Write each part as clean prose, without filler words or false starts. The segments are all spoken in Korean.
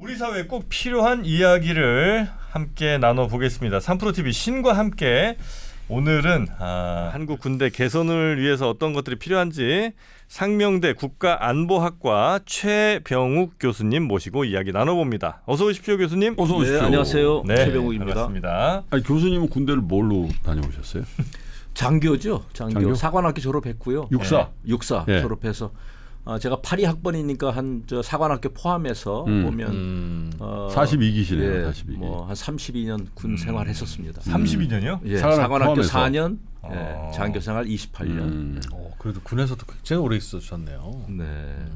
우리 사회에 꼭 필요한 이야기를 함께 나눠보겠습니다. 3프로TV 신과 함께 오늘은 한국 군대 개선을 위해서 어떤 것들이 필요한지 상명대 국가안보학과 최병욱 교수님 모시고 이야기 나눠봅니다. 어서 오십시오, 교수님. 어서 오십시오. 네, 안녕하세요. 네, 최병욱입니다. 반갑습니다. 아니, 교수님은 군대를 뭘로 다녀오셨어요? 장교죠. 장교? 사관학교 졸업했고요. 육사. 육사 네. 졸업해서 제가 82학번이니까 한 사관학교 포함해서 보면 42기시네요. 예, 42기. 뭐 한 32년 군 생활했었습니다. 32년이요? 예, 사관학교 사관학교 포함해서. 4년, 장교 생활 28년. 그래도 군에서도 굉장히 오래 있으셨네요. 네.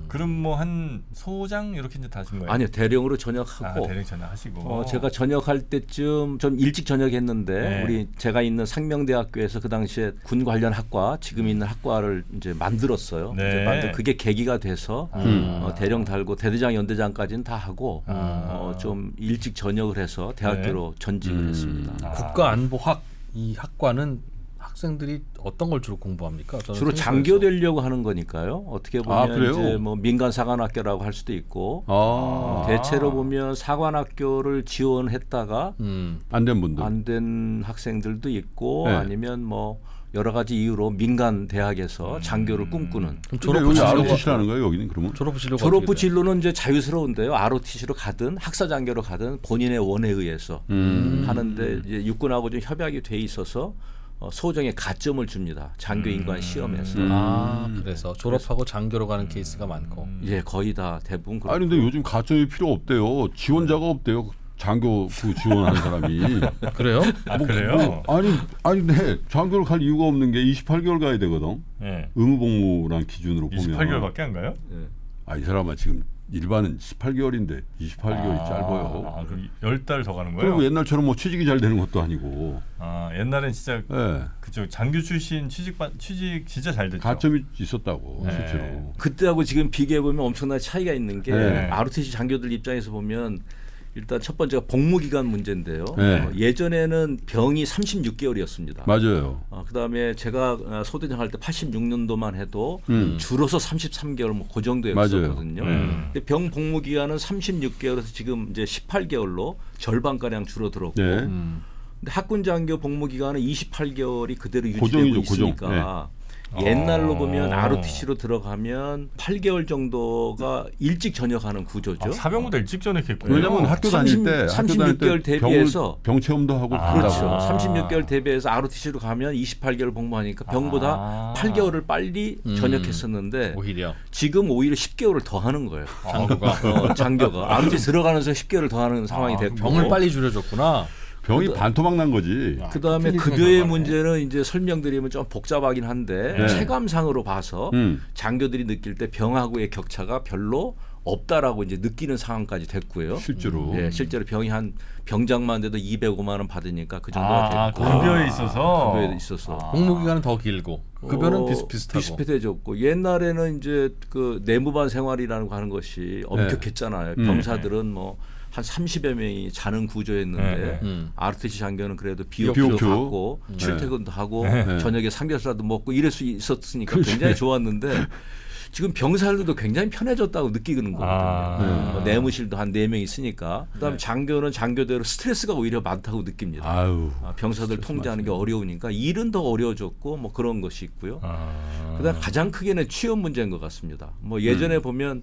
그럼 뭐 한 소장 이렇게 이제 다신 거예요? 아니요, 대령으로 전역하고. 대령 전역하시고. 제가 전역할 때쯤 좀 일찍 전역했는데 네. 제가 있는 상명대학교에서 그 당시에 군 관련 학과, 지금 있는 학과를 이제 만들었어요. 네. 이제 그게 계기가 돼서 대령 달고 대대장, 연대장까지는 다 하고 좀 일찍 전역을 해서 대학교로 전직을 했습니다. 국가안보학 이 학과는 학생들이 어떤 걸 주로 공부합니까? 저는 주로 생소해서. 장교 되려고 하는 거니까요. 어떻게 보면 그래요? 이제 뭐 민간 사관학교라고 할 수도 있고 대체로 보면 사관학교를 지원했다가 안 된 분들. 안 된 학생들도 있고 네. 아니면 뭐 여러 가지 이유로 민간 대학에서 장교를 꿈꾸는. 그럼 졸업 졸업 후 ROTC라는 거예요, 여기는 그러면? 졸업 후 진로가 졸업 어떻게 후 돼요? 진로는 이제 자유스러운데요. ROTC로 가든 학사 장교로 가든 본인의 원에 의해서 하는데 이제 육군하고 좀 협약이 돼 있어서 소정의 가점을 줍니다. 장교 인관 시험에서. 그래서 졸업하고 장교로 가는 케이스가 많고. 예, 거의 다 대부분 그렇고. 아니 근데 요즘 가점이 필요 없대요. 지원자가 없대요. 장교 그 지원하는 사람이. 그래요? 그래요? 아니 근데 장교를 갈 이유가 없는 게 28개월 가야 되거든. 네. 의무복무란 기준으로 보면. 28개월밖에 안 가요? 이 사람아 지금 일반은 18개월인데 28개월이 짧아요. 그럼 10달 더 가는 거예요? 그리고 옛날처럼 뭐 취직이 잘 되는 것도 아니고. 옛날엔 진짜 예. 그쪽 장교 출신 취직 진짜 잘 됐죠. 가점이 있었다고 네. 실제로. 그때하고 지금 비교해 보면 엄청난 차이가 있는 게 네. ROTC 장교들 입장에서 보면 일단 첫 번째가 복무 기간 문제인데요. 네. 예전에는 병이 36개월이었습니다. 맞아요. 그다음에 제가 소대장 할 때 86년도만 해도 줄어서 33개월 뭐 그 정도였거든요. 근데 병 복무 기간은 36개월에서 지금 이제 18개월로 절반 가량 줄어들었고. 네. 근데 학군 장교 복무 기간은 28개월이 그대로 유지되고 고정이죠, 있으니까 옛날로 보면 ROTC로 들어가면 8개월 정도가 일찍 전역하는 구조죠. 사병보다 일찍 전역했군요. 왜냐면 학교 다닐 때 36개월 대비해서 병 체험도 하고 그렇죠. 그러다가. 36개월 대비해서 ROTC로 가면 28개월 복무하니까 병보다 8개월을 빨리 전역했었는데 오히려 지금 오히려 10개월을 더 하는 거예요. 장교가 장교가 ROTC 들어가면서 10개월을 더 하는 상황이 됐고 병을 빨리 줄여줬구나. 병이 반토막 난 거지. 그다음에 급여의 문제는 이제 설명드리면 좀 복잡하긴 한데 네. 체감상으로 봐서 장교들이 느낄 때 병하고의 격차가 별로 없다라고 이제 느끼는 상황까지 됐고요. 실제로. 예, 실제로 병이 한 병장만 돼도 205만 원 받으니까 그 정도가 됐고 급여에 있어서. 급여에 있어서 복무 기간은 더 길고 급여는 비슷비슷하고. 비슷해졌고 옛날에는 이제 그 내무반 생활이라는 거 하는 것이 엄격했잖아요. 병사들은 뭐 한 30여 명이 자는 구조였는데 ROTC 장교는 그래도 비오큐도 비오큐. 받고 출퇴근도 하고 저녁에 삼겹살도 먹고 이럴 수 있었으니까 그렇지. 굉장히 좋았는데 지금 병사들도 굉장히 편해졌다고 느끼는 거거든요. 뭐 내무실도 한 4명 있으니까. 그다음에 장교는 장교대로 스트레스가 오히려 많다고 느낍니다. 아유. 병사들 통제하는 게 어려우니까 일은 더 어려워졌고 뭐 그런 것이 있고요. 그다음 가장 크게는 취업 문제인 것 같습니다. 뭐 예전에 보면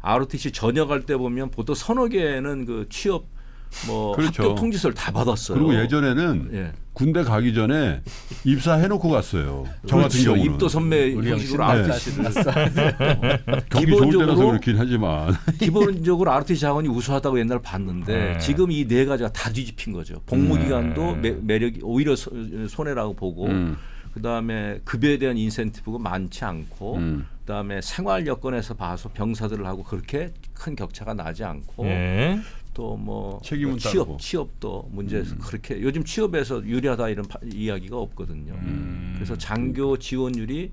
ROTC 전역할 때 보면 보통 서너 개는 그 취업 뭐 그렇죠. 학교 통지서를 다 받았어요. 그리고 예전에는 예. 군대 가기 전에 입사해놓고 갔어요. 저 같은 그렇죠. 경우는. 입도 선배 우리 형식으로 형 ROTC를 경기 좋을 때라서 기본적으로 그렇긴 하지만. 기본적으로 ROTC 자원이 우수하다고 옛날 봤는데 지금 이 네 가지가 다 뒤집힌 거죠. 복무 기간도 매력이 오히려 손해라고 보고 그다음에 급여에 대한 인센티브가 많지 않고 그다음에 생활 여건에서 봐서 병사들을 하고 그렇게 큰 격차가 나지 않고 또 뭐 책임은 따르고. 취업도 문제에서 그렇게 요즘 취업에서 유리하다 이런 이야기가 없거든요. 그래서 장교 지원율이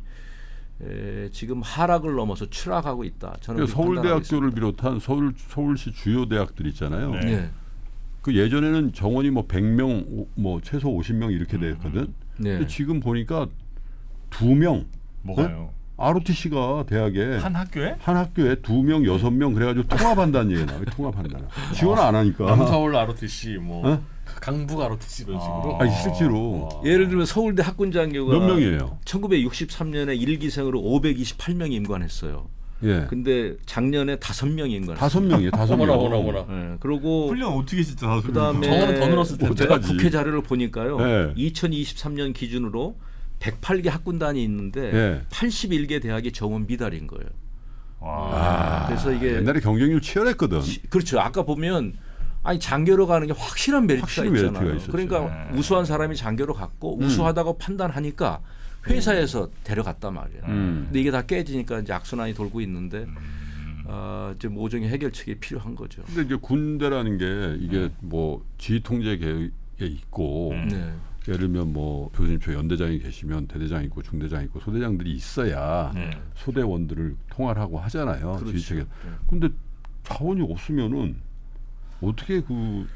지금 하락을 넘어서 추락하고 있다. 저는 서울대학교를 비롯한 서울시 주요 대학들 있잖아요. 네. 그 예전에는 정원이 뭐 100명, 뭐 최소 50명 이렇게 됐거든. 네. 근데 지금 보니까 2명. 뭐가요? ROTC가 대학에 한 학교에? 한 학교에 2명, 6명 그래가지고 통합한다는 얘기가 나와요. 통합한다는. 지원 안 하니까. 남서울 ROTC 뭐 어? 강북 ROTC 이런 식으로. 아니, 실제로. 예를 들면 서울대 학군 장교가 몇 명이에요? 1963년에 일기생으로 528명이 임관했어요. 예. 근데 작년에 5명이 임관했어요. 5명이에요. 5명. 어머나. 네, 그리고 훈련 어떻게 진짜 그다음에 정원은 더 늘었을 텐데. 제가 어떡하지? 국회 자료를 보니까요. 네. 2023년 기준으로 108개 학군단이 있는데 네. 81개 대학이 정원 미달인 거예요. 와. 그래서 이게 옛날에 경쟁률 치열했거든. 그렇죠. 아까 보면 아니 장교로 가는 게 확실한 메리트가 확실히 있잖아요. 메리트가 있었죠. 그러니까 네. 우수한 사람이 장교로 갔고 우수하다고 판단하니까 회사에서 데려갔단 말이에요. 근데 이게 다 깨지니까 이제 악순환이 돌고 있는데 이제 모종의 해결책이 필요한 거죠. 근데 이제 군대라는 게 이게 뭐 지휘 통제 계획에 있고 네. 예를 들면 뭐 교수님처럼 연대장이 계시면 대대장 있고 중대장 있고 소대장들이 있어야 네. 소대원들을 통할하고 하잖아요. 그렇죠. 지휘 체계. 네. 근데 자원이 없으면은 어떻게 그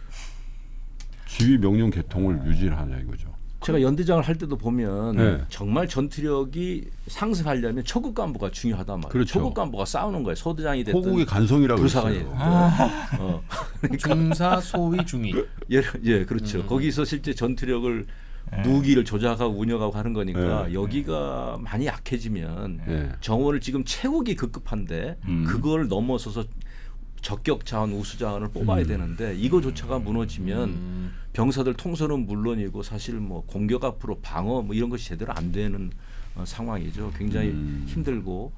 지휘 명령 계통을 유지를 하냐 이거죠. 제가 연대장을 할 때도 보면 네. 정말 전투력이 상승하려면 초급 간부가 중요하단 말이에요. 그렇죠. 초급 간부가 싸우는 거예요. 소대장이 됐든 호국의 간성이라고 부사관이 그랬어요. 됐든. 중사, 소위, 중위. 예, 그렇죠. 거기서 실제 전투력을 무기를 조작하고 운영하고 하는 거니까 여기가 많이 약해지면 네. 정원을 지금 채우기 급급한데 그걸 넘어서서 적격 자원, 우수 자원을 뽑아야 되는데 이거조차가 무너지면 병사들 통솔은 물론이고 사실 뭐 공격 앞으로 방어 뭐 이런 것이 제대로 안 되는 상황이죠. 굉장히 힘들고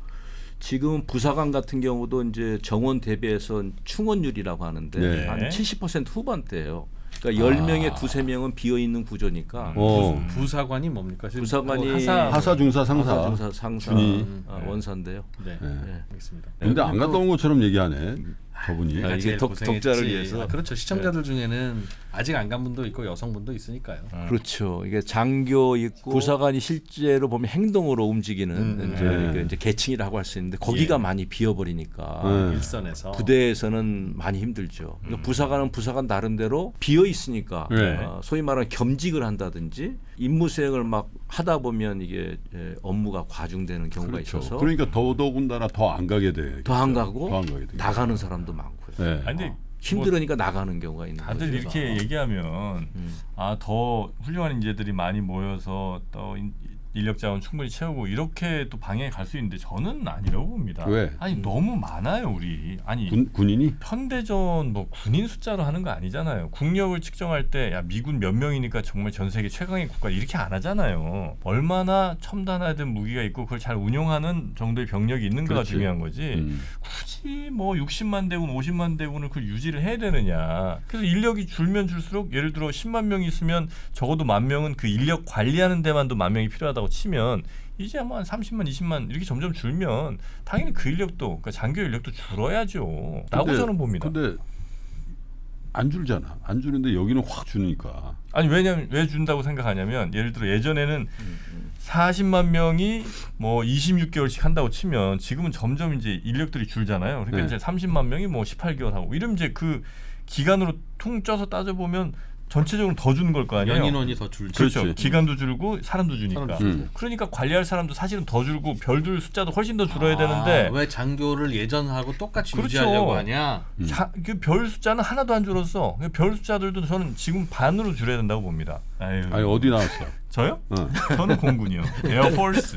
지금 부사관 같은 경우도 이제 정원 대비해서 충원율이라고 하는데 네. 한 70% 후반대예요. 그러니까 10명에 두세 명은 비어 있는 구조니까 부사관이 뭡니까? 지금 부사관이 하사 중사 상사. 하사, 상사, 준이. 원사인데요. 네, 네. 알겠습니다. 근데 안 갔다 온 것처럼 얘기하네. 저분이. 아, 내가 이게 제일 독자를 고생했지. 위해서. 그렇죠. 시청자들 중에는 아직 안 간 분도 있고 여성분도 있으니까요. 그렇죠. 이게 장교 있고 부사관이 실제로 보면 행동으로 움직이는 이제 계층이라고 할 수 있는데 거기가 많이 비어버리니까 일선에서 부대에서는 많이 힘들죠. 그러니까 부사관은 부사관 나름대로 비어 있으니까 네. 소위 말하는 겸직을 한다든지 임무 수행을 막 하다 보면 이게 업무가 과중되는 경우가 그렇죠. 있어서 그러니까 더더군다나 더 안 가게 돼. 더 안 가고 더 안 가게 돼. 나가는 사람도 많고요. 네. 아니 근데 힘들으니까 나가는 경우가 있는 다들 거죠. 이렇게 얘기하면 더 훌륭한 인재들이 많이 모여서 또 인력 자원 충분히 채우고 이렇게 또 방향에 갈 수 있는데 저는 아니라고 봅니다. 왜? 아니 너무 많아요 우리. 아니 군인이? 현대전 뭐 군인 숫자로 하는 거 아니잖아요. 국력을 측정할 때 야 미군 몇 명이니까 정말 전 세계 최강의 국가 이렇게 안 하잖아요. 얼마나 첨단화된 무기가 있고 그걸 잘 운용하는 정도의 병력이 있는가가 그렇지. 중요한 거지. 굳이 뭐 60만 대군, 50만 대군을 그걸 유지를 해야 되느냐. 그래서 인력이 줄면 줄수록 예를 들어 10만 명이 있으면 적어도 1,000명은 그 인력 관리하는 데만도 10,000명이 필요하다고 치면 이제 뭐 한 30만, 20만 이렇게 점점 줄면 당연히 그 인력도 그러니까 장교 인력도 줄어야죠. 라고 저는 봅니다. 근데 안 줄잖아. 안 주는데 여기는 확 주니까. 아니 왜냐면 왜 준다고 생각하냐면 예를 들어 예전에는 40만 명이 뭐 26개월씩 한다고 치면 지금은 점점 이제 인력들이 줄잖아요. 그러니까 네. 이제 30만 명이 뭐 18개월 하고 이러면 이제 그 기간으로 퉁 쪄서 따져 보면 전체적으로 더 주는 걸 거 아니에요. 연인원이 더 줄지. 그렇죠. 그렇지. 기간도 줄고 사람도 주니까. 사람도 줄고. 그러니까 관리할 사람도 사실은 더 줄고 별들 숫자도 훨씬 더 줄어야 되는데 왜 장교를 예전하고 똑같이 그렇죠. 유지하려고 하냐? 그 별 숫자는 하나도 안 줄었어. 그 별 숫자들도 저는 지금 반으로 줄여야 된다고 봅니다. 아유. 아니 어디 나왔어? 저요? 어. 저는 공군이요. 에어포스.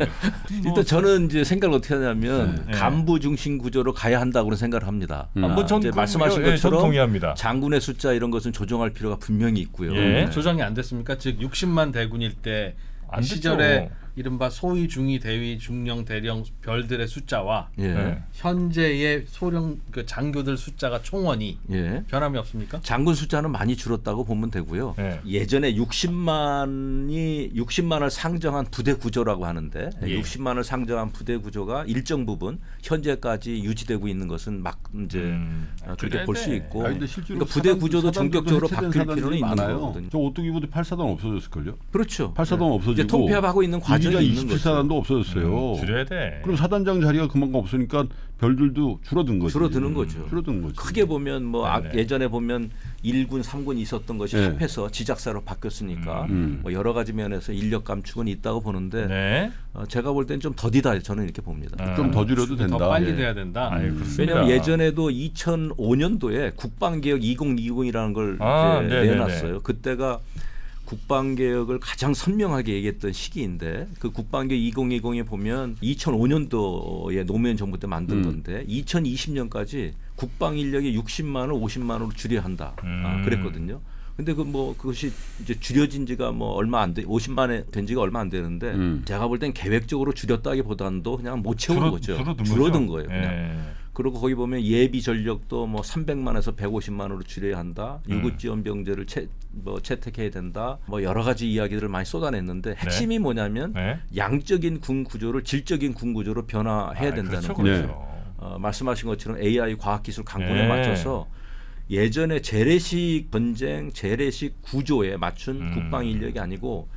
일단 저는 이제 생각을 어떻게 하냐면 네. 간부 중심 구조로 가야 한다고 생각을 합니다. 전 이제 말씀하신 전 것처럼 동의합니다. 장군의 숫자 이런 것은 조정할 필요가 분명히 있고요. 예. 조정이 안 됐습니까? 즉 60만 대군일 때 안 됐죠. 시절에 이른바 소위, 중위, 대위, 중령, 대령 별들의 숫자와 예. 네. 현재의 소령 그 장교들 숫자가 총원이 예. 변함이 없습니까? 장군 숫자는 많이 줄었다고 보면 되고요. 네. 예전에 60만을 상정한 부대 구조라고 하는데 예. 60만을 상정한 부대 구조가 일정 부분 현재까지 유지되고 있는 것은 막 이제 그렇게 그래야 볼 수 돼. 있고 아니, 근데 실제로 그러니까 부대 구조도 전격적으로 해체된 바뀔 사단들이 필요는 있는 많아요. 거거든요. 저 오뚜기 부대 8사단 없어졌을걸요? 그렇죠. 8사단 네. 없어지고 이제 통폐합하고 있는 과정이 있는 거죠. 27사단도 없어졌어요. 줄여야 돼. 그럼 사단장 자리가 그만큼 없으니까 별들도 줄어든 거지. 줄어드는 거죠. 줄어든 거지. 크게 보면 뭐 네네. 예전에 보면 1군, 3군 있었던 것이 네. 합해서 지작사로 바뀌었으니까 뭐 여러 가지 면에서 인력 감축은 있다고 보는데 네. 제가 볼 땐 좀 더디다 저는 이렇게 봅니다. 좀 더 줄여도 된다. 더 빨리 예. 돼야 된다. 아유, 그렇습니다. 왜냐하면 예전에도 2005년도에 국방개혁 2020이라는 걸 이제 네네네. 내놨어요. 그때가 국방개혁을 가장 선명하게 얘기했던 시기인데 그 국방개혁 2020에 보면 2005년도에 노무현 정부 때 만든 건데 2020년까지 국방 인력이 60만을 50만으로 줄여야 한다. 그랬거든요. 근데 그것이 이제 줄여진 지가 뭐 얼마 안 돼, 50만에 된 지가 얼마 안 되는데 제가 볼 땐 계획적으로 줄였다기보다도 그냥 못 채운 거죠. 줄어든 거예요. 그냥. 예. 그리고 거기 보면 예비 전력도 뭐 300만에서 150만으로 줄여야 한다. 유급지원병제를 채택해야 된다. 뭐 여러 가지 이야기들을 많이 쏟아냈는데 핵심이 뭐냐면 네. 양적인 군 구조를 질적인 군 구조로 변화해야 된다는 그렇죠, 거예요. 그렇죠. 말씀하신 것처럼 AI 과학기술 강군에 네. 맞춰서 예전에 재래식 전쟁, 재래식 구조에 맞춘 국방 인력이 아니고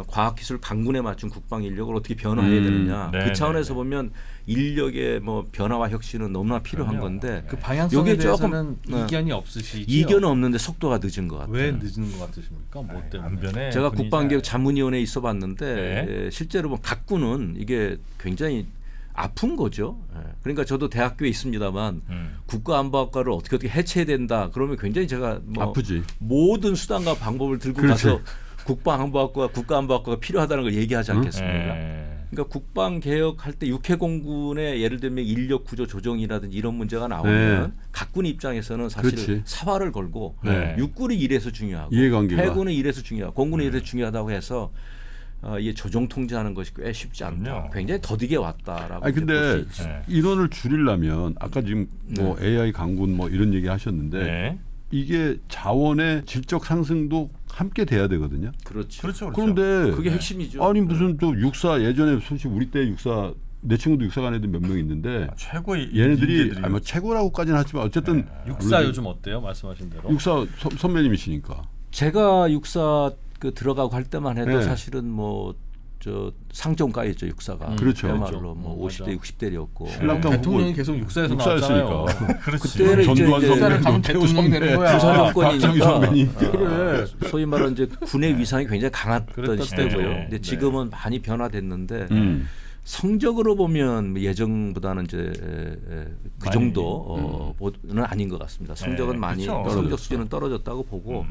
과학기술 강군에 맞춘 국방 인력을 어떻게 변화해야 되느냐. 네, 그 차원에서 네, 네. 보면 인력의 뭐 변화와 혁신은 너무나 필요한 그럼요. 건데 그 방향성에 요게 대해서는 조금, 이견이 없으시죠? 이견은 없는데 속도가 늦은 것 같아요. 왜 늦은 것 같으십니까? 뭐 때문에? 안변에 제가 분위기 국방개혁 자문위원회에 있어봤는데 네. 실제로 뭐 각 군은 이게 굉장히 아픈 거죠. 그러니까 저도 대학교에 있습니다만 국가안보학과를 어떻게 해체해야 된다. 그러면 굉장히 제가 뭐 아프지. 모든 수단과 방법을 들고 그렇지. 가서 국방안보학과 국가안보학과가 필요하다는 걸 얘기하지 않겠습니까? 예. 그러니까 국방 개혁할 때 육해공군의 예를 들면 인력 구조 조정이라든지 이런 문제가 나오면 네. 각군 입장에서는 사실 그렇지. 사활을 걸고 네. 육군이 이래서 중요하고 이해관계가. 해군은 이래서 중요하고 공군이 이래서 중요하다고 해서 이게 조정 통제하는 것이 꽤 쉽지 않다. 그럼요. 굉장히 더디게 왔다라고 아니 이제 볼수 근데 있죠. 네. 인원을 줄이려면 아까 지금 뭐 AI 강군 뭐 이런 얘기 하셨는데 네. 이게 자원의 질적 상승도 함께 돼야 되거든요. 그렇죠. 그렇죠. 그런데 그게 핵심이죠. 아니 무슨 또 육사 예전에 솔직히 우리 때 육사 내 친구도 육사 간 애들 몇 명 있는데 최고의 얘네들이 인재들이 아니 뭐 최고라고까지는 하지만 어쨌든 육사 요즘 어때요? 말씀하신 대로. 육사 선배님이시니까 제가 육사 들어가고 할 때만 해도 네. 사실은 뭐 저 상종가였죠 육사가. 그렇죠. 그야말로 뭐 맞아. 50대 60대였고. 신랑당 대통령이 계속 육사에서 육사였으니까. 나왔잖아요. 그렇지. 그때는 이제 전두환 육사를 선배, 가면 노태우 대통령 선배, 되는 거야. 부사정권이니까 박정희 선배님. 그래. 소위 말하는 이제 군의 위상이 굉장히 강했던 그랬던 시대고요. 때죠. 근데 지금은 많이 변화됐는데 성적으로 보면 예전보다는 이제 그 많이, 정도는 아닌 것 같습니다. 성적은 네, 많이 그렇죠. 성적 떨어졌죠. 수준은 떨어졌다고 보고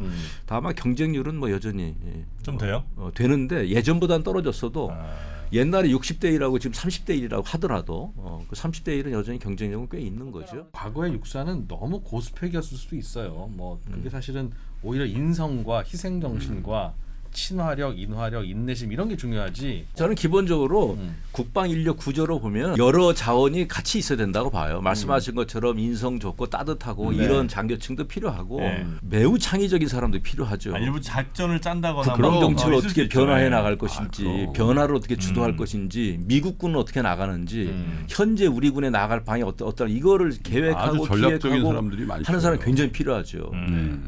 다만 경쟁률은 뭐 여전히 좀 돼요? 되는데 예전보다는 떨어졌어도 아, 옛날에 60대 1하고 지금 30대 1이라고 하더라도 그 30대 1은 여전히 경쟁력은 꽤 있는 거죠. 과거의 육사는 너무 고스펙이었을 수도 있어요. 뭐 그게 사실은 오히려 인성과 희생 정신과 친화력, 인화력, 인내심 이런 게 중요하지. 저는 기본적으로 국방 인력 구조로 보면 여러 자원이 같이 있어야 된다고 봐요. 말씀하신 것처럼 인성 좋고 따뜻하고 이런 장교층도 필요하고 네. 매우 창의적인 사람도 필요하죠. 일부 작전을 짠다거나 국방 뭐 정책을 있을 수 어떻게 있죠. 변화해 네. 나갈 것인지, 그럼. 변화를 어떻게 주도할 것인지, 미국군은 어떻게 나가는지, 현재 우리 군에 나갈 방이 어떤 이거를 계획하고 아주 전략적인 기획하고 사람들이 많이 하는 사람이 있어요. 굉장히 필요하죠.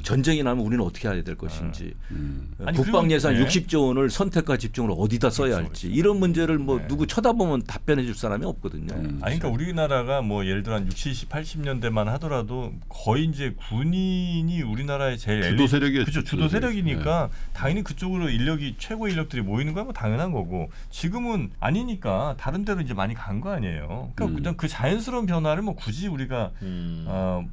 전쟁이 나면 우리는 어떻게 해야 될 것인지, 아니, 국방 그리고- 예산 네. 60조 원을 선택과 집중으로 어디다 써야 그렇죠, 할지 그렇죠. 이런 문제를 뭐 누구 쳐다보면 답변해 줄 사람이 없거든요. 아니 그러니까 우리나라가 뭐 예를 들어 한 60, 80년대만 하더라도 거의 이제 군인이 우리나라의 제일 주도 세력이었죠. 그렇죠. 주도 세력이니까 당연히 그쪽으로 인력이 최고 인력들이 모이는 건 뭐 당연한 거고 지금은 아니니까 다른 데로 이제 많이 간 거 아니에요. 그러니까 그냥 그 자연스러운 변화를 뭐 굳이 우리가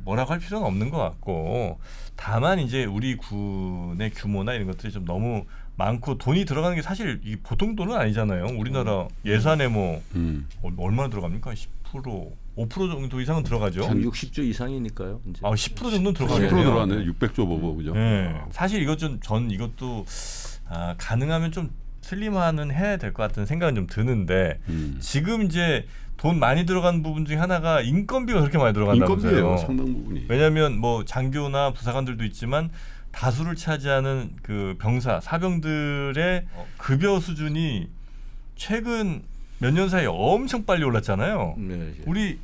뭐라고 할 필요는 없는 것 같고 다만 이제 우리 군의 규모나 이런 것들이 좀 너무 많고 돈이 들어가는 게 사실 이 보통 돈은 아니잖아요. 우리나라 예산에 뭐 얼마나 들어갑니까? 10%, 5% 정도 이상은 들어가죠. 한 60조 이상이니까요. 이제. 10% 정도는 10% 들어가네요. 들어가네. 600조 보고 그죠? 네. 사실 이것 전 이것도 가능하면 좀 슬림화는 해야 될 것 같은 생각은 좀 드는데 지금 이제 돈 많이 들어간 부분 중에 하나가 인건비가 그렇게 많이 들어간다면서요. 인건비예요. 상당 부분이. 왜냐하면 뭐 장교나 부사관들도 있지만 다수를 차지하는 그 병사 사병들의 급여 수준이 최근 몇 년 사이에 엄청 빨리 올랐잖아요. 네, 우리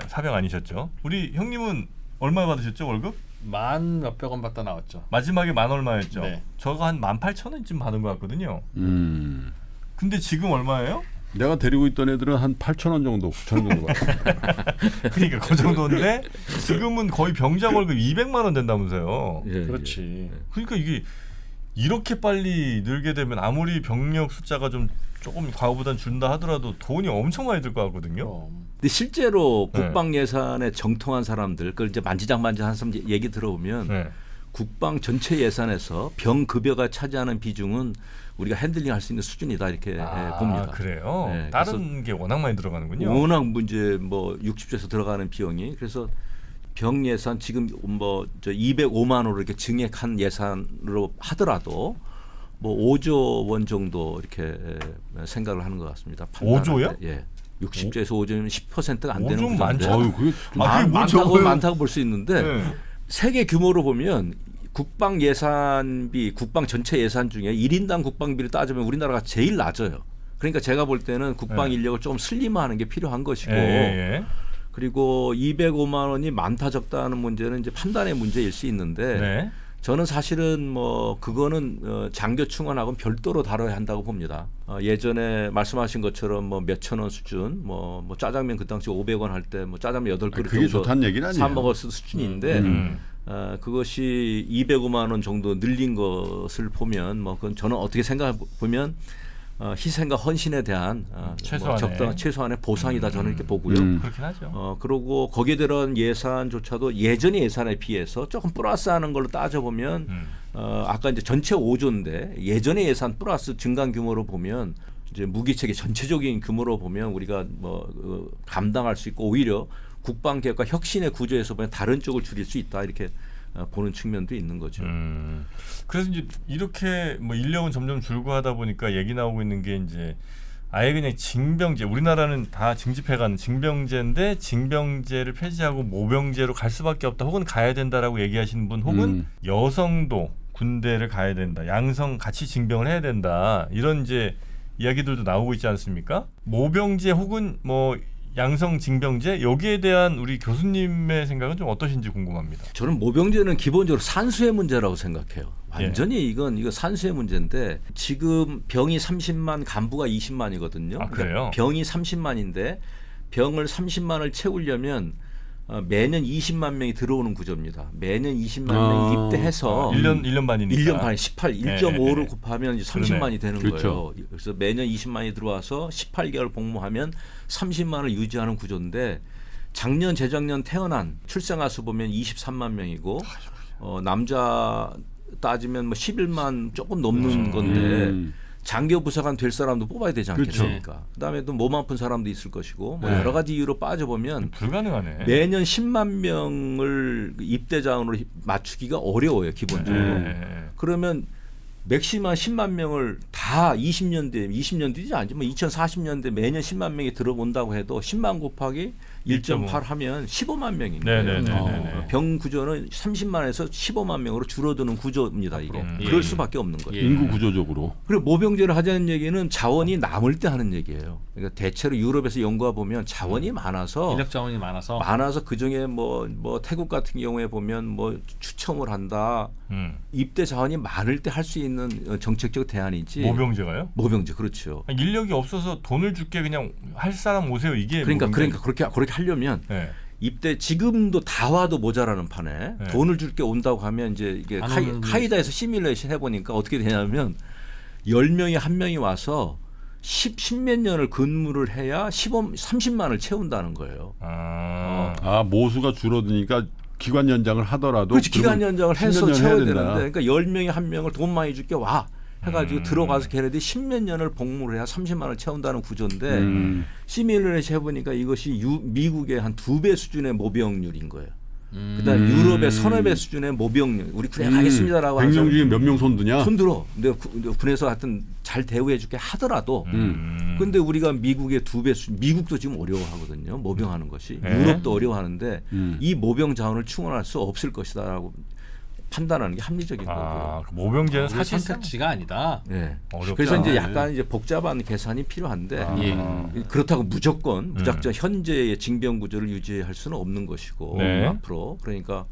사병 아니셨죠? 우리 형님은 얼마 받으셨죠 월급? 만 몇백 원 받다 나왔죠. 마지막에 만 얼마였죠? 네. 저거 한 18,000원쯤 받은 것 같거든요. 음. 근데 지금 얼마예요? 내가 데리고 있던 애들은 한 8,000원 정도, 9,000원 정도 받습니다. 그러니까 그 정도인데 지금은 거의 병장 월급 200만 원 된다면서요. 예, 그렇지. 그러니까 이게 이렇게 빨리 늘게 되면 아무리 병력 숫자가 좀 조금 과거보단 준다 하더라도 돈이 엄청 많이 들 것 같거든요. 근데 실제로 네. 국방 예산에 정통한 사람들, 그걸 이제 만지작만지한 사람 얘기 들어보면 네. 국방 전체 예산에서 병 급여가 차지하는 비중은 우리가 핸들링할 수 있는 수준이다 이렇게 봅니다. 그래요. 네, 다른 게 워낙 많이 들어가는군요. 워낙 문제 뭐 60조에서 들어가는 비용이 그래서 병 예산 지금 뭐 저 205만 원으로 이렇게 증액한 예산으로 하더라도 뭐 5조 원 정도 이렇게 생각을 하는 것 같습니다. 판단할 5조요? 때. 예. 60조에서 5조면 10%가 안 되는 5조 구조인데 많죠. 어유 그게 많다고 볼 수 있는데 네. 세계 규모로 보면 국방 예산비, 국방 전체 예산 중에 1인당 국방비를 따지면 우리나라가 제일 낮아요. 그러니까 제가 볼 때는 국방 네. 인력을 좀 슬림화하는 게 필요한 것이고 예. 그리고 205만 원이 많다 적다 하는 문제는 이제 판단의 문제일 수 있는데 네. 저는 사실은 뭐 그거는 장교 충원하고는 별도로 다뤄야 한다고 봅니다. 예전에 말씀하신 것처럼 뭐 몇천 원 수준, 뭐 짜장면 그 당시 500원 할 때 뭐 짜장면 8그릇 그게 정도 좋다는 얘기는 아니에요. 사 먹었을 수준인데 그것이 205만 원 정도 늘린 것을 보면 뭐 그건 저는 어떻게 생각해 보면 희생과 헌신에 대한 최소한의. 뭐 적당한 최소한의 보상이다 저는 이렇게 보고요. 그렇긴 하죠. 그리고 거기에 들어간 예산조차도 예전의 예산에 비해서 조금 플러스하는 걸로 따져보면 아까 이제 전체 5조인데 예전의 예산 플러스 증강 규모로 보면 이제 무기체계 전체적인 규모로 보면 우리가 뭐 감당할 수 있고 오히려 국방 개혁과 혁신의 구조에서 보면 다른 쪽을 줄일 수 있다 이렇게 보는 측면도 있는 거죠. 그래서 이제 이렇게 뭐 인력은 점점 줄고 하다 보니까 얘기 나오고 있는 게 이제 아예 그냥 징병제, 우리나라는 다 징집해가는 징병제인데 징병제를 폐지하고 모병제로 갈 수밖에 없다, 혹은 가야 된다라고 얘기하시는 분, 혹은 여성도 군대를 가야 된다, 양성 같이 징병을 해야 된다, 이런 이제 이야기들도 나오고 있지 않습니까? 모병제 혹은 뭐 양성 징병제, 여기에 대한 우리 교수님의 생각은 좀 어떠신지 궁금합니다. 저는 모병제는 기본적으로 산수의 문제라고 생각해요. 완전히 이거 산수의 문제인데 지금 병이 30만, 간부가 20만이거든요. 아, 그래요? 병이 30만인데 병을 30만을 채우려면 매년 20만 명이 들어오는 구조입니다. 매년 20만 명이 입대해서 1년 반이니까. 1년 반에 1.5를 곱하면 이제 30만이 되는 그렇죠. 거예요. 그래서 매년 20만이 들어와서 18개월 복무하면 30만을 유지하는 구조인데 작년 재작년 태어난 출생아 수 보면 23만 명이고 남자 따지면 뭐 11만 조금 넘는 건데 장교 부사관 될 사람도 뽑아야 되지 않겠습니까? 그다음에 또 몸 아픈 사람도 있을 것이고 뭐 여러 가지 이유로 빠져보면 불가능하네. 매년 10만 명을 입대자원으로 맞추기가 어려워요, 기본적으로. 그러면 맥시멈 10만 명을 다 20년 뒤지 않지 뭐 2040년대 매년 10만 명이 들어온다고 해도 10만 곱하기 1.8 하면 15만 명인 거예요. 병 구조는 30만에서 15만 명으로 줄어드는 구조입니다. 이게 그럴 수밖에 없는 거예요. 인구 구조적으로. 그리고 모병제를 하자는 얘기는 자원이 남을 때 하는 얘기예요. 그러니까 대체로 유럽에서 연구해 보면 자원이 많아서 인력 자원이 많아서 그 중에 뭐 태국 같은 경우에 보면 뭐 추첨을 한다. 입대 자원이 많을 때 할 수 있는 정책적 대안이지. 모병제가요? 모병제 그렇죠. 인력이 없어서 돈을 줄게 그냥 할 사람 오세요, 이게. 그러니까 그렇게 하려면 네. 입대 지금도 다 와도 모자라는 판에 돈을 줄게 온다고 하면 이제 이게 카이다에서 시뮬레이션 해보니까 어떻게 되냐면 10명이 한 명이 와서 10몇 년을 근무를 해야 30만을 채운다는 거예요. 모수가 줄어드니까 기간 연장을 하더라도 그렇지, 기간 연장을 해서 채워야 되는데 그러니까 10명이 한 명을 돈 많이 줄게 와 해가지고 들어가서 걔네들이 10몇 년을 복무를 해야 30만을 채운다는 구조인데 시뮬레이션 해보니까 이것이 미국의 한 2배 수준의 모병률인 거예요. 그다음 유럽의 서너 배 수준의 모병률. 우리 군에 가겠습니다라고 하면서 100명 중에 몇 명 손드냐? 손들어. 근데 군에서 하여튼 잘 대우해줄게 하더라도 근데 우리가 미국의 2배 수준, 미국도 지금 어려워하거든요. 모병하는 것이. 유럽도 어려워하는데 이 모병 자원을 충원할 수 없을 것이다라고 판단하는 게 합리적인 거고. 그 모병제는 사실 선택지가 아니다. 네. 어렵다. 그래서 이제 약간 이제 복잡한 계산이 필요한데 그렇다고 무작정 현재의 징병 구조를 유지할 수는 없는 것이고 앞으로 그러니까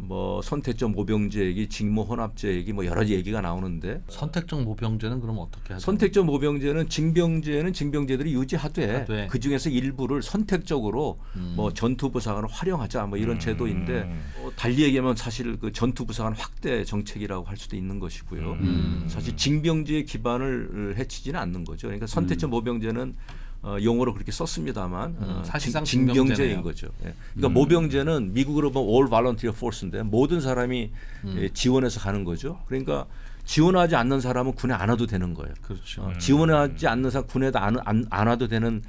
뭐 선택적 모병제 얘기, 직무 혼합제 얘기 뭐 여러 얘기가 나오는데 선택적 모병제는 그럼 어떻게 하죠? 선택적 모병제는 징병제들이 유지하되 하되. 그 중에서 일부를 선택적으로 뭐 전투부사관을 활용하자 뭐 이런 제도인데 달리 얘기하면 사실 그 전투부사관 확대 정책이라고 할 수도 있는 것이고요. 사실 징병제의 기반을 해치지는 않는 거죠. 그러니까 선택적 모병제는 용어로 그렇게 썼습니다만 사실상 징병제인 징병제네요. 거죠. 예. 그러니까 모병제는 미국으로 보면 All Volunteer Force인데 모든 사람이 지원해서 가는 거죠. 그러니까 지원하지 않는 사람은 군에 안 와도 되는 거예요. 그렇죠. 지원하지 않는 사람 군에도 안 와도 되는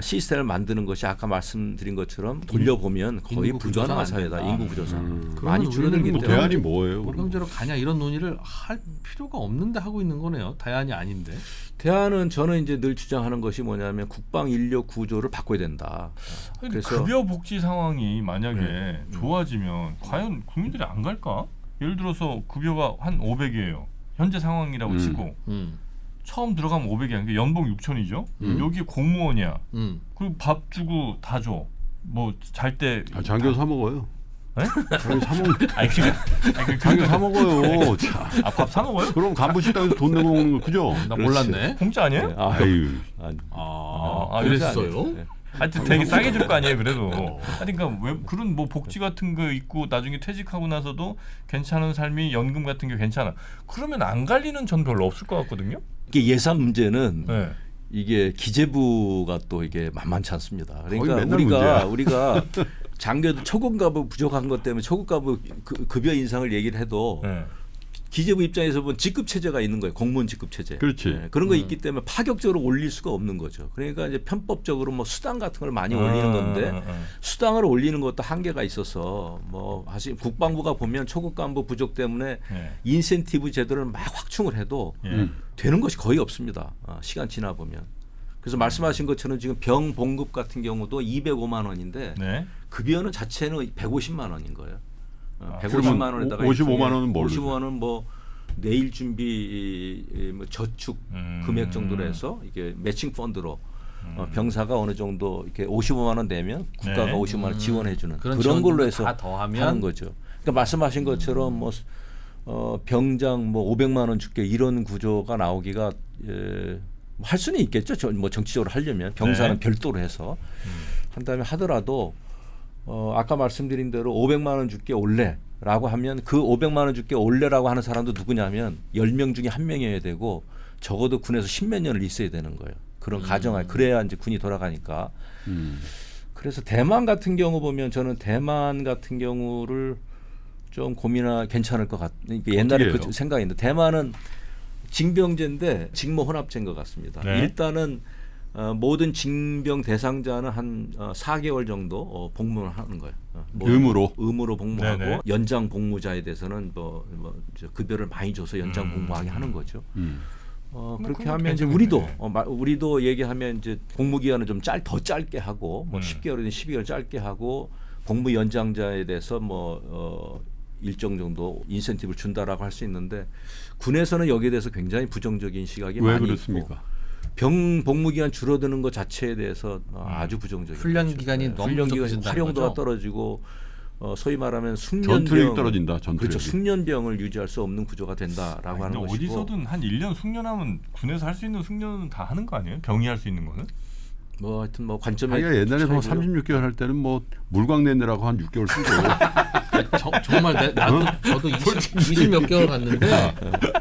시스템을 만드는 것이 아까 말씀드린 것처럼 돌려보면 거의 인구 구조상 불가능한 안 사회다. 된다. 인구 구조상 그러면 많이 줄어들기 뭐 때문에 대안이 뭐예요? 그럼? 모병제로 가냐 이런 논의를 할 필요가 없는데 하고 있는 거네요. 대안이 아닌데. 대안은 저는 이제 늘 주장하는 것이 뭐냐면 국방 인력 구조를 바꿔야 된다. 근데 그래서 급여 복지 상황이 만약에 좋아지면 과연 국민들이 안 갈까? 예를 들어서 급여가 한 500이에요. 현재 상황이라고 치고 처음 들어가면 500이야. 연봉 6천이죠. 여기 공무원이야. 그리고 밥 주고 다 줘. 뭐 잘 때 장교 사 먹어요. 네? 장교 사 먹는. 장교 사 먹어요. 밥 사 먹어요? 그럼 간부 식당에서 돈 내고 먹는 거 그죠? 나 몰랐네. 공짜 아니에요? 네. 아유. 그랬어요? 네. 하여튼 되게 싸게 줄 거 아니에요, 그래도. 그러니까 왜 그런 뭐 복지 같은 거 있고 나중에 퇴직하고 나서도 괜찮은 삶이 연금 같은 게 괜찮아. 그러면 안 갈리는 전 별로 없을 것 같거든요. 이게 예산 문제는 네. 이게 기재부가 또 이게 만만치 않습니다. 그러니까 거의 맨날 우리가 장교도 초급가부 부족한 것 때문에 초급가부 급여 인상을 얘기를 해도 네. 기재부 입장에서 보면 직급 체제가 있는 거예요. 공무원 직급 체제. 그렇지. 네, 그런 거 있기 때문에 파격적으로 올릴 수가 없는 거죠. 그러니까 이제 편법적으로 뭐 수당 같은 걸 많이 올리는 건데 수당을 올리는 것도 한계가 있어서 뭐 사실 국방부가 보면 초급 간부 부족 때문에 네. 인센티브 제도를 막 확충을 해도 되는 것이 거의 없습니다. 시간 지나 보면. 그래서 말씀하신 것처럼 지금 병 봉급 같은 경우도 205만 원인데 네. 급여는 자체는 150만 원인 거예요. 그러면 150만 원에다가 55만 원은 뭘로 55만 원은 뭐 내일 준비 뭐 저축 금액 정도로 해서 이게 매칭 펀드로 병사가 어느 정도 이렇게 55만 원 내면 국가가 네. 50만 원 지원해 주는 그런 그런 걸로 지원금을 해서 다 더하면 하는 거죠. 그러니까 말씀하신 것처럼 뭐 병장 뭐 500만 원 줄게 이런 구조가 나오기가 할 수는 있겠죠. 뭐 정치적으로 하려면 병사는 네. 별도로 해서 한다면 하더라도 아까 말씀드린 대로 500만 원 줄게 올래라고 하면 그 500만 원 줄게 올래라고 하는 사람도 누구냐면 10명 중에 1명이어야 되고 적어도 군에서 10몇 년을 있어야 되는 거예요. 그런 가정에 그래야 이제 군이 돌아가니까. 그래서 대만 같은 경우 보면 저는 대만 같은 경우를 좀 괜찮을 것 같아요. 옛날에 어떻게 그 해요? 생각이 있는데 대만은 징병제인데 직무 혼합제인 것 같습니다. 네. 일단은 모든 징병 대상자는 한 4개월 정도 복무를 하는 거예요. 의무로 복무하고 네네. 연장 복무자에 대해서는 급여를 많이 줘서 연장 복무하게 하는 거죠. 그렇게 그건 하면 이제 괜찮겠네. 우리도 얘기하면 이제 복무 기간을 좀 더 짧게 하고 뭐 10개월이든 12개월 짧게 하고 복무 연장자에 대해서 일정 정도 인센티브를 준다라고 할 수 있는데 군에서는 여기에 대해서 굉장히 부정적인 시각이 왜 많이 그렇습니까? 있고 병 복무 기간 줄어드는 것 자체에 대해서 아주 부정적이죠. 훈련 기간이 너무 훈련 기간 부족해진다는 활용도가 거죠? 떨어지고 소위 말하면 전투력이 숙련병 떨어진다. 전투력이. 그렇죠. 숙련병을 유지할 수 없는 구조가 된다라고 하는 근데 것이고 어디서든 한 1년 숙련하면 군에서 할 수 있는 숙련은 다 하는 거 아니에요? 병이 할 수 있는 거는? 뭐 하여튼 뭐 관점에 자기가 옛날에 뭐 차이고요. 36개월 할 때는 뭐 물광 내느라고 한 6개월 쓰고 정말 나도 저도 20 몇 개월 갔는데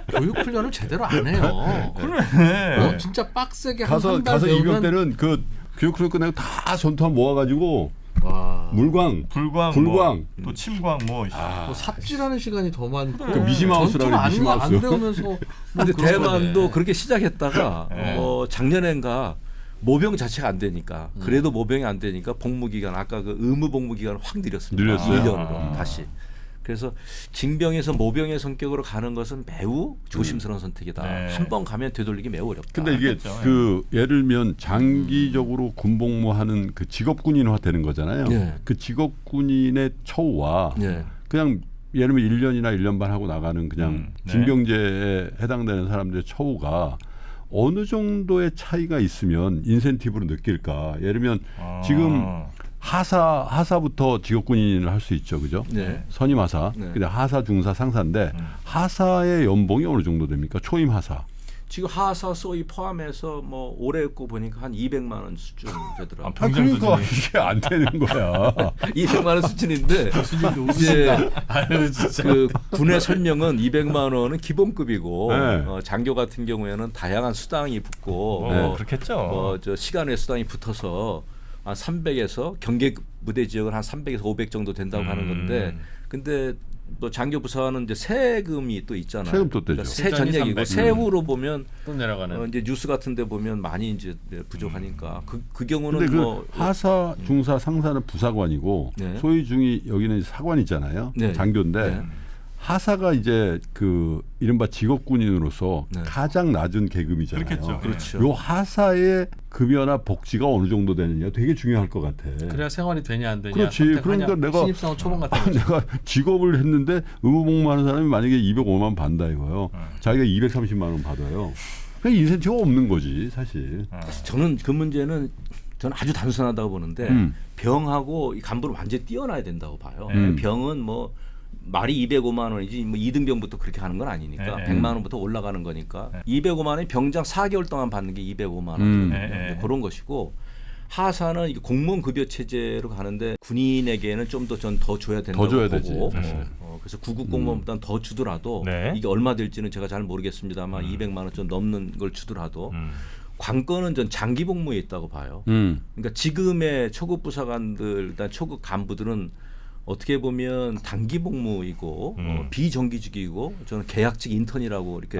교육 훈련을 제대로 안 해요. 그래. 진짜 빡세게 가서 한 달 입영 배우면 때는 그 교육훈련 끝나고 다 전투함 모아가지고 와. 물광 불광, 불광. 또 침광 뭐. 뭐 삽질하는 시간이 더 많고 그 미시마우스라고 전투를 미시마우스. 안 배우면서 근데 그런 대만도 거네. 그렇게 시작했다가 네. 작년엔가 모병 자체가 안 되니까 그래도 모병이 안 되니까 복무 기간 아까 그 의무 복무 기간을 확 늘렸습니다. 늘렸어요? 1년으로 다시. 그래서 징병에서 모병의 성격으로 가는 것은 매우 조심스러운 선택이다. 네. 한 번 가면 되돌리기 매우 어렵다. 근데 이게 그렇죠. 그 예를 들면 장기적으로 군복무하는 그 직업군인화 되는 거잖아요. 네. 그 직업군인의 처우와 네. 그냥 예를 들면 1년이나 1년 반 하고 나가는 그냥 네. 징병제에 해당되는 사람들의 처우가 어느 정도의 차이가 있으면 인센티브로 느낄까? 예를 들면 지금 하사부터 직업군인을 할 수 있죠, 그죠? 네. 선임 하사, 네. 근데 하사, 중사, 상사인데 하사의 연봉이 어느 정도 됩니까? 초임 하사. 지금 하사 소위 포함해서 뭐 올해 거 보니까 한 200만 원 수준 되더라고요. 평균 그러니까 수준이. 이게 안 되는 거야. 200만 원 수준인데 수준도 이제 아유 진짜. 그 군의 설명은 200만 원은 기본급이고 네. 장교 같은 경우에는 다양한 수당이 붙고 뭐 그렇겠죠. 뭐 저 시간의 수당이 붙어서 한 300에서 경계 부대 지역은 한 300에서 500 정도 된다고 하는 건데 근데 뭐 장교 부사는 이제 세금이 또 있잖아요. 세금 또 떼죠. 세 전액이고 300. 세후로 보면 또 내려가는. 이제 뉴스 같은데 보면 많이 이제 부족하니까 그 경우는 근데 그 뭐 하사, 중사, 상사는 부사관이고 네. 소위 중이 여기는 사관이잖아요. 네. 장교인데 네. 하사가 이제 그 이른바 직업군인으로서 네. 가장 낮은 계급이잖아요. 그렇겠죠. 그렇죠. 요 하사의 급여나 복지가 어느 정도 되느냐 되게 중요할 것 같아. 그래야 생활이 되냐 안 되냐. 그렇지. 선택하냐. 그러니까 내가 신입사원 초봉 같은 거죠. 내가 직업을 했는데 의무복무하는 사람이 만약에 205만 원 받는다 이거예요. 자기가 230만 원 받아요. 그 인센티브가 없는 거지 사실. 저는 그 문제는 저는 아주 단순하다고 보는데 병하고 이 간부를 완전히 띄어놔야 된다고 봐요. 병은 뭐 말이 205만 원이지 뭐 2등병부터 그렇게 하는 건 아니니까 100만 원부터 올라가는 거니까 205만 원이 병장 4개월 동안 받는 게 205만 원 그런 것이고 하사는 이게 공무원 급여 체제로 가는데 군인에게는 좀 더 전 더 줘야 된다고 더 줘야 보고 되지, 사실. 그래서 구급 공무원보다는 더 주더라도 네. 이게 얼마 될지는 제가 잘 모르겠습니다만 200만 원 좀 넘는 걸 주더라도 관건은 전 장기 복무에 있다고 봐요. 그러니까 지금의 초급 부사관들, 일단 초급 간부들은 어떻게 보면 단기 복무이고 비정규직이고 저는 계약직 인턴이라고 이렇게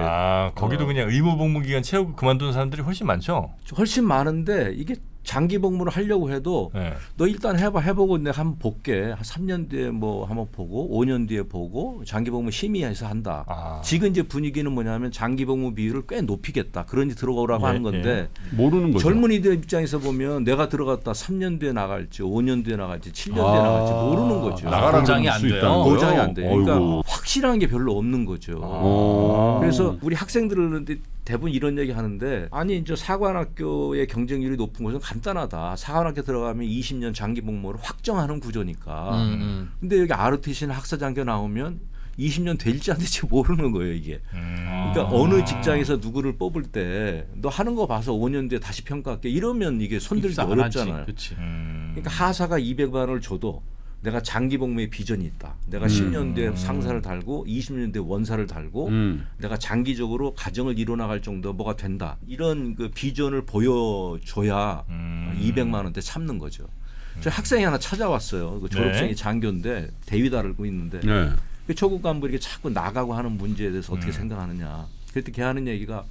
거기도 그냥 의무 복무 기간 채우고 그만두는 사람들이 훨씬 많죠. 훨씬 많은데 이게 장기 복무를 하려고 해도 네. 너 일단 해보고 내가 한번 볼게. 한 3년 뒤에 뭐 한번 보고 5년 뒤에 보고 장기 복무 심의해서 한다. 지금 이제 분위기는 뭐냐면 장기 복무 비율을 꽤 높이겠다. 그러니 들어오라고 하는 건데 모르는 거죠. 젊은이들 입장에서 보면 내가 들어갔다 300 뒤에 나갈지 5년 뒤에 나갈지 7년 뒤에 나갈지 모르는 거죠. 나가라 보장이 그럴 안 수 돼요. 있다는 거예요. 보장이 안 돼요. 그러니까 어이구. 확실한 게 별로 없는 거죠. 그래서 우리 학생들은 대부분 이런 얘기 하는데 아니 이제 사관학교의 경쟁률이 높은 것은 간단하다. 사관학교 들어가면 20년 장기 복무를 확정하는 구조니까. 근데 여기 ROTC나 학사장교 나오면 20년 될지 안 될지 모르는 거예요 이게. 그러니까 어느 직장에서 누구를 뽑을 때 너 하는 거 봐서 5년 뒤에 다시 평가할게 이러면 이게 손들기 입사 안 하지. 어렵잖아요. 그치. 그러니까 하사가 200만 원을 줘도 내가 장기 복무의 비전이 있다. 내가 10년 뒤에 상사를 달고 20년 뒤에 원사를 달고 내가 장기적으로 가정을 이뤄나갈 정도 뭐가 된다. 이런 그 비전을 보여줘야 200만 원대 참는 거죠. 저 학생이 하나 찾아왔어요. 그 졸업생이 네. 장교인데 대위 달고 있는데 네. 그 초급 간부 이렇게 자꾸 나가고 하는 문제에 대해서 어떻게 생각하느냐. 그때 걔 하는 얘기가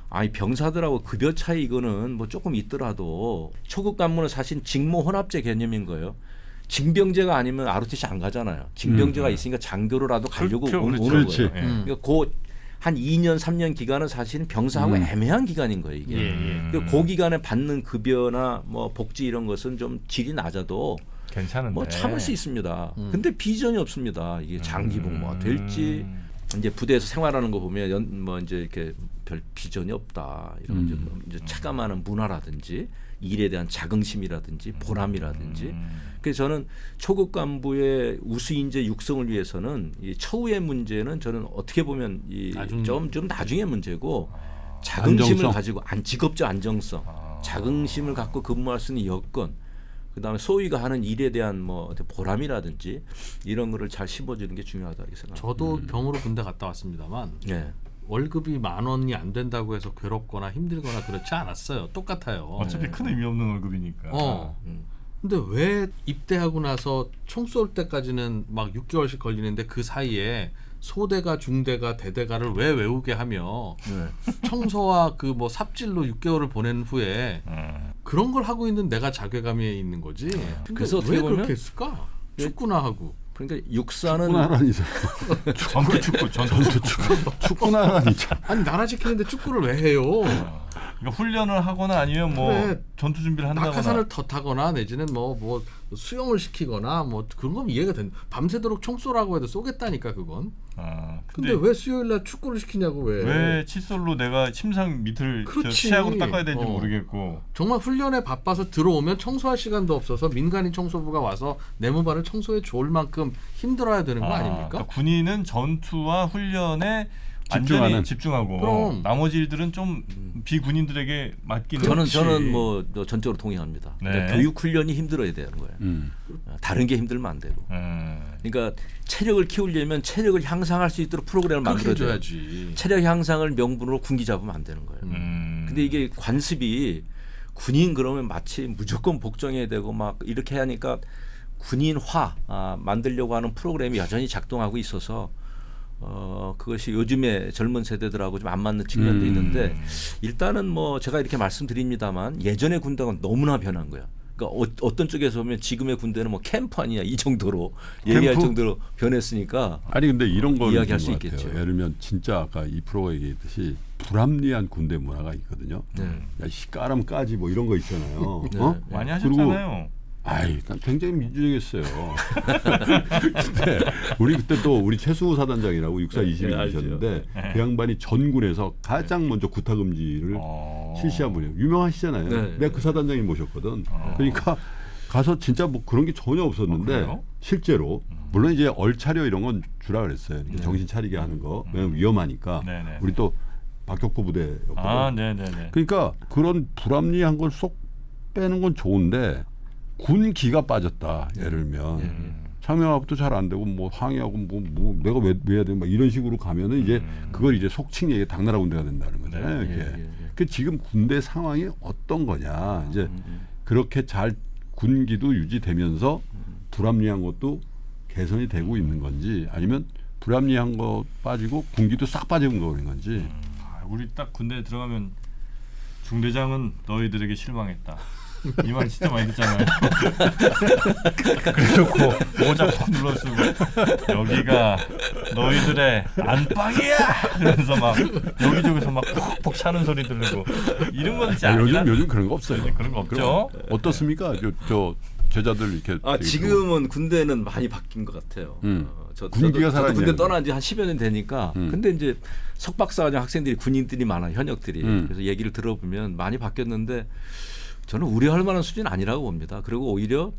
아니 병사들하고 급여 차이 이거는 뭐 조금 있더라도 초급 간부는 사실 직무 혼합제 개념인 거예요. 징병제가 아니면 ROTC 안 가잖아요. 징병제가 있으니까 장교로라도 가려고 그렇죠. 오는 그렇지. 거예요. 그러니까 한 2년 3년 기간은 사실은 병사하고 애매한 기간인 거예요. 이게. 그러니까 그 기간에 받는 급여나 뭐 복지 이런 것은 좀 질이 낮아도 괜찮은데. 뭐 참을 수 있습니다. 근데 비전이 없습니다. 이게 장기 복무가 될지 이제 부대에서 생활하는 거 보면 뭐 이제 이렇게 별 비전이 없다. 이런 이제 체감하는 문화라든지 일에 대한 자긍심이라든지 보람이라든지. 그래서 저는 초급 간부의 우수 인재 육성을 위해서는 이 처우의 문제는 저는 어떻게 보면 좀 나중의 문제고 자긍심을 안정성. 가지고 직업적 안정성, 자긍심을 갖고 근무할 수 있는 여건. 그다음에 소위가 하는 일에 대한 뭐 보람이라든지 이런 거를 잘 심어주는 게 중요하다 이렇게 생각합니다. 저도 병으로 군대 갔다 왔습니다만 네. 월급이 10,000원이 안 된다고 해서 괴롭거나 힘들거나 그렇지 않았어요. 똑같아요. 어차피 큰 의미 없는 월급이니까. 근데 왜 입대하고 나서 총 쏠 때까지는 막 6개월씩 걸리는데 그 사이에 소대가 중대가 대대가를 왜 외우게 하며 청소와 그 뭐 삽질로 6개월을 보낸 후에 그런 걸 하고 있는 내가 자괴감에 있는 거지. 근데 그래서 왜 어떻게 보면 그렇게 했을까? 축구나 하고. 그러니까 육사는 축구나라니죠. 전투 축구, 전투 축구. 축구나라니죠. 아니 나라 지키는데 축구를 왜 해요? 그러니까 훈련을 하거나 아니면 뭐 그래. 전투 준비를 한다거나. 낙하산을 더 타거나 내지는 뭐 수영을 시키거나 뭐 그런 건 이해가 된다. 밤새도록 총 쏘라고 해도 쏘겠다니까 그건. 근데 왜 수요일 날 축구를 시키냐고 왜? 왜 칫솔로 내가 침상 밑을 저 그렇지. 치약으로 닦아야 되는지 어. 모르겠고. 정말 훈련에 바빠서 들어오면 청소할 시간도 없어서 민간인 청소부가 와서 내무반을 청소해 줄 만큼 힘들어야 되는 거 아닙니까? 그러니까 군인은 전투와 훈련에 완전히 집중하고 그럼. 나머지 일들은 좀 비군인들에게 맡기는. 저는 뭐 전적으로 동의합니다. 네. 그러니까 교육 훈련이 힘들어야 되는 거예요. 다른 게 힘들면 안 되고. 그러니까 체력을 키우려면 체력을 향상할 수 있도록 프로그램을 만들어야 돼요. 줘야지. 체력 향상을 명분으로 군기 잡으면 안 되는 거예요. 근데 이게 관습이 군인 그러면 마치 무조건 복종해야 되고 막 이렇게 하니까 군인화 만들려고 하는 프로그램이 여전히 작동하고 있어서 그것이 요즘의 젊은 세대들하고 좀 안 맞는 측면도 있는데 일단은 뭐 제가 이렇게 말씀드립니다만 예전의 군대가 너무나 변한 거예요. 그러니까 어떤 쪽에서 보면 지금의 군대는 뭐 캠프 아니냐 이 정도로 얘기할 정도로 변했으니까. 아니 근데 이런 걸 이야기할 수 있겠죠. 예를 들면 진짜 아까 이 프로가 얘기했듯이 불합리한 군대 문화가 있거든요. 야, 까라면 까지 뭐 이런 거 있잖아요. 네. 어? 많이 그리고 하셨잖아요. 난 굉장히 민주적이었어요. 근데 우리 그때 또 우리 최수호 사단장이라고 육사 20이셨는데 그 양반이 전군에서 가장 먼저 구타 금지를 실시한 분이에요. 유명하시잖아요. 네. 내가 그 사단장이 모셨거든. 그러니까 가서 진짜 뭐 그런 게 전혀 없었는데 그래요? 실제로 물론 이제 얼차려 이런 건 주라 그랬어요. 이렇게 정신 차리게 하는 거 왜냐면 위험하니까. 네네. 우리 또 박격포 부대였거든. 네네네. 그러니까 그런 불합리한 걸 쏙 빼는 건 좋은데 군기가 빠졌다. 예를 들면 참여합도 잘 안 되고 뭐 항의하고 뭐 내가 왜 해야 돼? 막 이런 식으로 가면은 이제 그걸 이제 속칭 얘기 당나라 군대가 된다는 거잖아요. 이게. 그 지금 군대 상황이 어떤 거냐. 이제 그렇게 잘 군기도 유지되면서 불합리한 것도 개선이 되고 있는 건지 아니면 불합리한 거 빠지고 군기도 싹 빠지는 거인 건지. 우리 딱 군대에 들어가면 중대장은 너희들에게 실망했다. 이 말 진짜 많이 듣잖아요. 그래놓고 모자 팍 눌러쓰고 여기가 너희들의 안방이야 이러면서 막 여기저기서 막 퍽퍽 차는 소리 들리고 이런 건 진짜 요즘 그런 거 없어요. 그런 거 없죠. 어떻습니까? 저 제자들 이렇게 지금은 군대는 많이 바뀐 것 같아요. 군기가 저도 군대 살아있냐는 떠난 지 한 10여 년 되니까 근데 이제 석박사과정 학생들이 군인들이 많아요. 현역들이. 그래서 얘기를 들어보면 많이 바뀌었는데 저는 우려할 만한 수준은 아니라고 봅니다. 그리고 오히려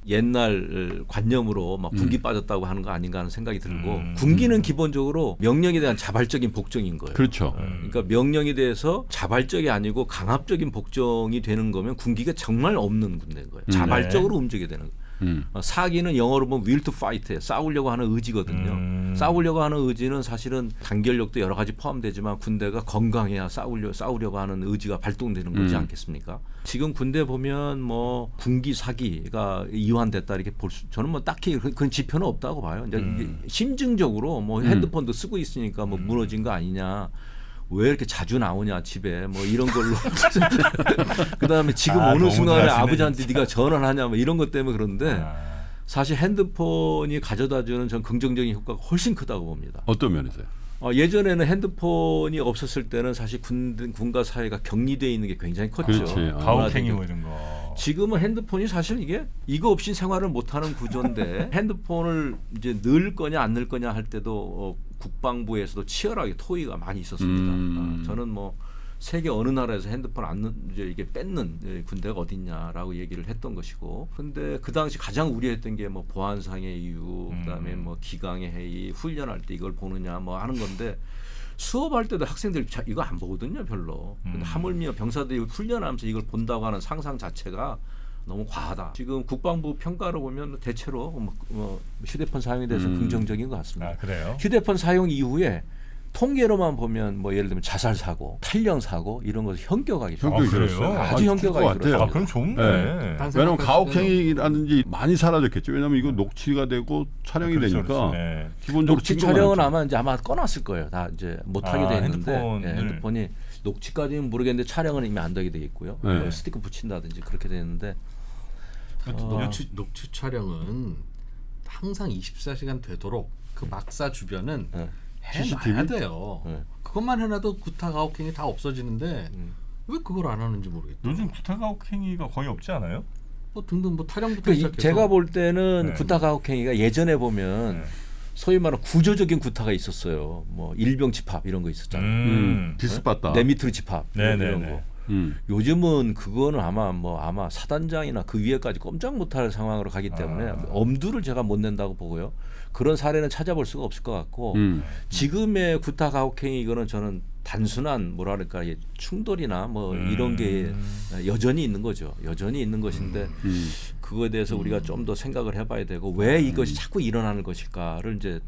옛날 관념으로 막 군기 빠졌다고 하는 거 아닌가 하는 생각이 들고 군기는 기본적으로 명령에 대한 자발적인 복종인 거예요. 그렇죠. 그러니까 명령에 대해서 자발적이 아니고 강압적인 복종이 되는 거면 군기가 정말 없는 군대인 거예요. 자발적으로 움직여야 되는 거예요. 사기는 영어로 보면 will to fight예요. 싸우려고 하는 의지거든요. 싸우려고 하는 의지는 사실은 단결력도 여러 가지 포함되지만 군대가 건강해야 싸우려고 하는 의지가 발동되는 거지 않겠습니까? 지금 군대 보면 뭐 군기 사기가 이완됐다 이렇게 저는 뭐 딱히 그런 지표는 없다고 봐요. 이제 심증적으로 뭐 핸드폰도 쓰고 있으니까 뭐 무너진 거 아니냐. 왜 이렇게 자주 나오냐 집에 뭐 이런 걸로 그다음에 지금 어느 순간에 아버지한테 네가 전화를 하냐 뭐 이런 것 때문에 그런데 사실 핸드폰이 가져다주는 전 긍정적인 효과가 훨씬 크다고 봅니다. 어떤 면에서요? 예전에는 핸드폰이 없었을 때는 사실 군과 사회가 격리되어 있는 게 굉장히 컸죠. 그렇지. 가혹행위 뭐 이런 거. 지금은 핸드폰이 사실 이거 없이 생활을 못하는 구조인데 핸드폰을 이제 넣을 거냐 안 넣을 거냐 할 때도 국방부에서도 치열하게 토의가 많이 있었습니다. 저는 뭐 세계 어느 나라에서 핸드폰 이게 뺏는 군대가 어딨냐라고 얘기를 했던 것이고, 근데 그 당시 가장 우려했던 게 뭐 보안상의 이유, 그다음에 뭐 기강의 회의, 훈련할 때 이걸 보느냐 뭐 하는 건데. 수업할 때도 학생들이 이거 안 보거든요, 별로. 근데 하물며 병사들이 훈련하면서 이걸 본다고 하는 상상 자체가 너무 과하다. 지금 국방부 평가를 보면 대체로 뭐 휴대폰 사용에 대해서 긍정적인 것 같습니다. 그래요? 휴대폰 사용 이후에 통계로만 보면 뭐 예를 들면 자살 사고, 탈령 사고 이런 것이 현격하게 그래요? 아주 현격하게 같아요. 그럼 좋네. 네. 왜냐하면 가혹행위라든지 많이 사라졌겠죠. 왜냐하면 이거 녹취가 되고 촬영이 되니까 네. 기본적으로 녹취 촬영은 아마 꺼놨을 거예요. 다 이제 못 하게 돼 있는데 핸드폰이 녹취까지는 모르겠는데 촬영은 이미 안 되게 돼 있고요. 네. 스티커 붙인다든지 그렇게 되는데 녹취 촬영은 항상 24시간 되도록 그 막사 주변은 해놔야 돼요. 그것만 해놔도 구타 가혹행위 다 없어지는데 왜 그걸 안 하는지 모르겠어요. 요즘 구타 가혹행위가 거의 없지 않아요? 뭐 등등 뭐 타령부터 그러니까 시작해서 제가 볼 때는 구타 가혹행위가 예전에 보면 소위 말하는 구조적인 구타가 있었어요. 뭐 일병 집합 이런 거 있었잖아요. 디스받다. 내 밑으로 집합 이런 거. 요즘은 그거는 아마 사단장이나 그 위에까지 꼼짝 못할 상황으로 가기 때문에 엄두를 제가 못 낸다고 보고요. 그런 사례는 찾아볼 수가 없을 것 같고 지금의 구타 가혹행위 이거는 저는 단순한 뭐랄까 충돌이나 뭐 이런 게 여전히 있는 거죠. 여전히 있는 것인데 그거에 대해서 우리가 좀 더 생각을 해봐야 되고 왜 이것이 자꾸 일어나는 것일까를 이제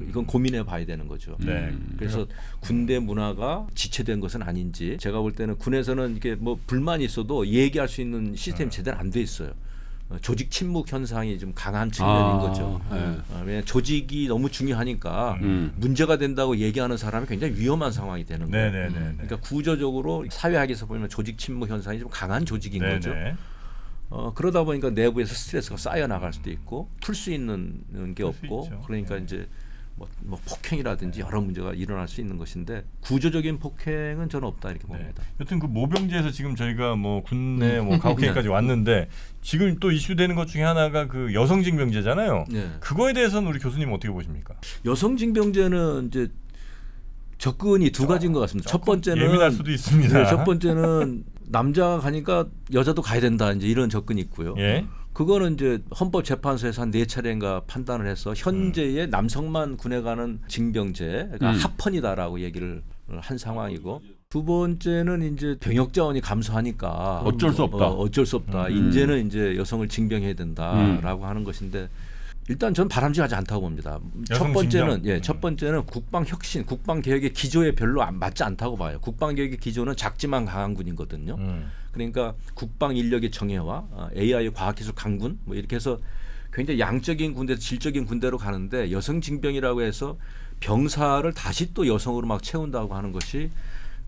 이건 고민해봐야 되는 거죠. 네. 그래서 군대 문화가 지체된 것은 아닌지 제가 볼 때는 군에서는 이게 뭐 불만이 있어도 얘기할 수 있는 시스템이 제대로 안 돼 있어요. 조직 침묵 현상이 좀 강한 측면인 거죠. 왜냐하면 조직이 너무 중요하니까 문제가 된다고 얘기하는 사람이 굉장히 위험한 상황이 되는 거예요. 그러니까 구조적으로 사회학에서 보면 조직 침묵 현상이 좀 강한 조직인 거죠. 그러다 보니까 내부에서 스트레스가 쌓여 나갈 수도 있고 풀 수 있는 게 없고 그러니까 이제 뭐 폭행이라든지 여러 문제가 일어날 수 있는 것인데 구조적인 폭행은 저는 없다 이렇게 봅니다. 여튼 그 모병제에서 지금 저희가 뭐 군내 뭐 가혹행위까지 왔는데 지금 또 이슈되는 것 중에 하나가 그 여성 징병제잖아요. 그거에 대해서는 우리 교수님 어떻게 보십니까? 여성 징병제는 이제 접근이 두 가지인 것 같습니다. 첫 번째는 예민할 수도 있습니다. 네, 첫 번째는 남자가 가니까 여자도 가야 된다 이제 이런 접근이 있고요. 그거는 이제 헌법재판소에서 한 4차례인가 판단을 해서 현재의 남성만 군에 가는 징병제가 합헌이다라고 얘기를 한 상황이고 두 번째는 이제 병역 자원이 감소하니까 어쩔 수 없다. 어쩔 수 없다. 이제는 이제 여성을 징병해야 된다라고 하는 것인데 일단 저는 바람직하지 않다고 봅니다. 첫 번째는 국방 혁신, 국방 개혁의 기조에 별로 맞지 않다고 봐요. 국방 개혁의 기조는 작지만 강한 군이거든요. 그러니까 국방 인력의 정예화, AI 과학기술 강군 뭐 이렇게 해서 굉장히 양적인 군대에서 질적인 군대로 가는데 여성 징병이라고 해서 병사를 다시 또 여성으로 막 채운다고 하는 것이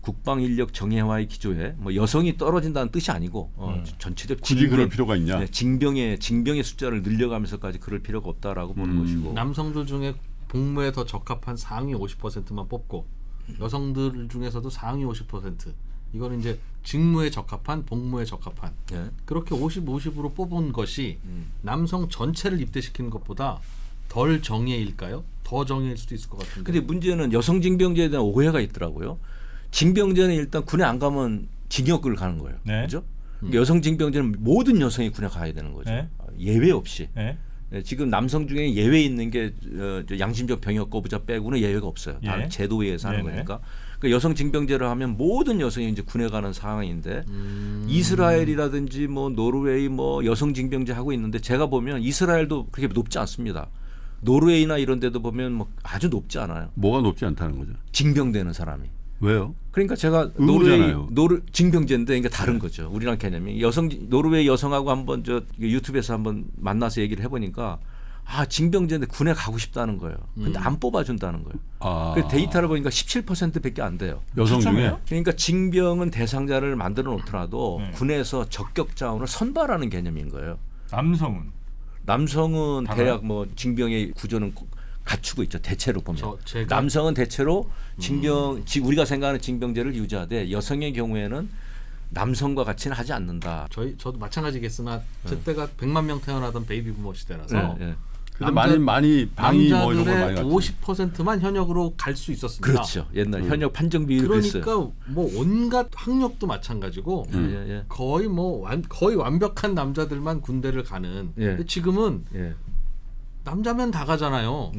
국방 인력 정예화의 기조에 뭐 여성이 떨어진다는 뜻이 아니고 전체적 굳이 그럴 필요가 있냐? 네, 징병의 숫자를 늘려가면서까지 그럴 필요가 없다라고 보는 것이고 남성들 중에 복무에 더 적합한 상위 50%만 뽑고 여성들 중에서도 상위 50% 이거는 이제 직무에 적합한 복무에 적합한 그렇게 50-50으로 뽑은 것이 남성 전체를 입대시키는 것보다 덜 정예일까요? 더 정예일 수도 있을 것 같은데. 근데 문제는 여성 징병제에 대한 오해가 있더라고요. 징병제는 일단 군에 안 가면 징역을 가는 거예요. 그렇죠? 여성 징병제는 모든 여성이 군에 가야 되는 거죠. 예외 없이. 지금 남성 중에 예외 있는 게 양심적 병역 거부자 빼고는 예외가 없어요. 다른 제도에 의해서 하는 거니까. 그러니까 여성 징병제를 하면 모든 여성이 이제 군에 가는 상황인데 이스라엘이라든지 뭐 노르웨이 뭐 여성 징병제 하고 있는데 제가 보면 이스라엘도 그렇게 높지 않습니다. 노르웨이나 이런 데도 보면 뭐 아주 높지 않아요. 뭐가 높지 않다는 거죠? 징병되는 사람이. 왜요? 그러니까 제가 의무잖아요. 징병제인데 그러니까 다른 거죠. 우리랑 개념이 노르웨이 여성하고 한번 저 유튜브에서 한번 만나서 얘기를 해보니까 징병제인데 군에 가고 싶다는 거예요. 근데 안 뽑아준다는 거예요. 그 데이터를 보니까 17%밖에 안 돼요. 여성 중에. 그러니까 징병은 대상자를 만들어 놓더라도 군에서 적격 자원을 선발하는 개념인 거예요. 남성은 대략 뭐 징병의 구조는 갖추고 있죠. 대체로 보면 남성은 대체로 우리가 생각하는 징병제를 유지하되 여성의 경우에는 남성과 같이는 하지 않는다. 저도 마찬가지겠으나 그때가 100만 명 태어나던 베이비 부머 시대라서 근데 많이 방위 뭐 이런 걸 많이 남자들의 50%만 현역으로 갈 수 있었습니다. 그렇죠. 옛날 현역 판정 비율이 그러니까 그랬어요. 뭐 온갖 학력도 마찬가지고 거의 완벽한 남자들만 군대를 가는. 근데 지금은 남자면 다 가잖아요.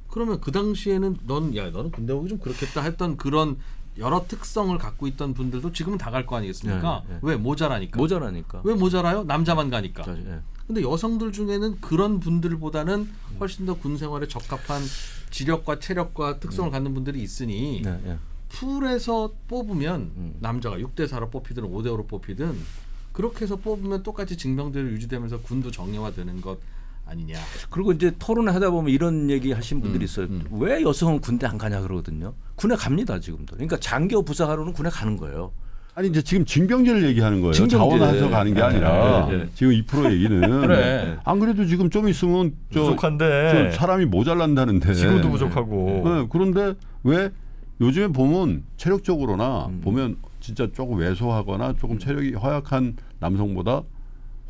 그러면 그 당시에는 너는 군대 오기 좀 그렇겠다 했던 그런 여러 특성을 갖고 있던 분들도 지금은 다 갈 거 아니겠습니까? 왜 모자라니까. 왜 모자라요? 남자만 가니까. 근데 여성들 중에는 그런 분들보다는 훨씬 더 군 생활에 적합한 지력과 체력과 특성을 갖는 분들이 있으니 풀에서 뽑으면 남자가 6대4로 뽑히든 5대5로 뽑히든 그렇게 해서 뽑으면 똑같이 징병제로 유지되면서 군도 정예화되는 것 아니냐. 그리고 이제 토론을 하다 보면 이런 얘기 하신 분들이 있어요. 왜 여성은 군대 안 가냐 그러거든요. 군에 갑니다 지금도. 그러니까 장교 부사하러는 군에 가는 거예요. 아니 이제 지금 징병제를 얘기하는 거예요. 자원해서 가는 게 아니라 지금 2% 얘기는 그래. 안 그래도 지금 좀 있으면 부족한데 사람이 모자란다는데 지금도 부족하고 그런데 왜 요즘에 보면 체력적으로나 보면 진짜 조금 왜소하거나 조금 체력이 허약한 남성보다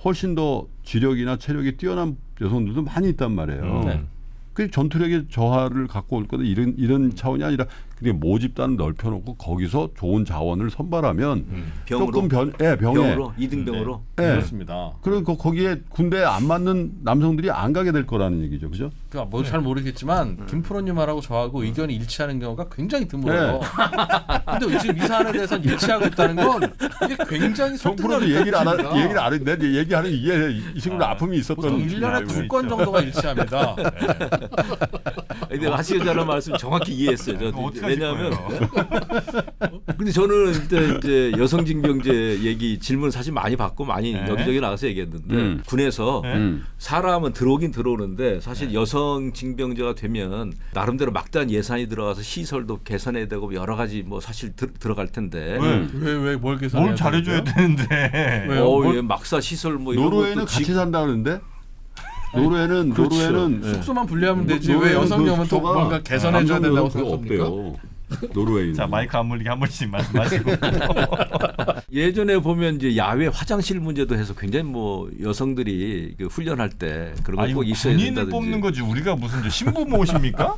훨씬 더 지력이나 체력이 뛰어난 여성들도 많이 있단 말이에요. 그 전투력의 저하를 갖고 올 거다 이런 차원이 아니라 그게 모집단을 넓혀놓고 거기서 좋은 자원을 선발하면 병으로? 조금 병에 병으로 2등병으로 네. 그렇습니다. 그러니까 거기에 군대에 안 맞는 남성들이 안 가게 될 거라는 얘기죠, 그죠? 그러니까 뭐 잘 모르겠지만 김프로님하고 저하고 의견이 일치하는 경우가 굉장히 드물어요. 근데 지금 이 사안에 대해서는 일치하고 있다는 건 이게 굉장히 정프로도 얘기를 안 했는데 얘기하는 이게 이 친구는 아픔이 있었던 보통 1년에 2건 정도가 일치합니다. 근데 하시는 말씀 정확히 이해했어요. 어떻게 왜냐하면 근데 저는 이제 여성 징병제 얘기 질문 사실 많이 받고 많이 여기저기 나가서 얘기했는데 군에서 사람은 들어오긴 들어오는데 사실 여성 징병제가 되면 나름대로 막대한 예산이 들어가서 시설도 개선해야 되고 여러 가지 뭐 사실 들어갈 텐데 왜 뭘 개선해야 뭘 잘해줘야 되는데. 예, 막사 시설 뭐 이런 노르웨이는 것도 같이 산다 그러는데 노르웨이는 숙소만 분리하면 되지 왜 여성용은 또 뭔가 개선해줘야 된다고 생각합니까? 없대요. 노르웨이는. 자 마이크 안 물리게 한 번씩 말씀하시고. 예전에 보면 이제 야외 화장실 문제도 해서 굉장히 뭐 여성들이 그 훈련할 때 그런 거 꼭 있어야 군인을 된다든지. 뽑는 거지 우리가 무슨 저 신부 모십니까?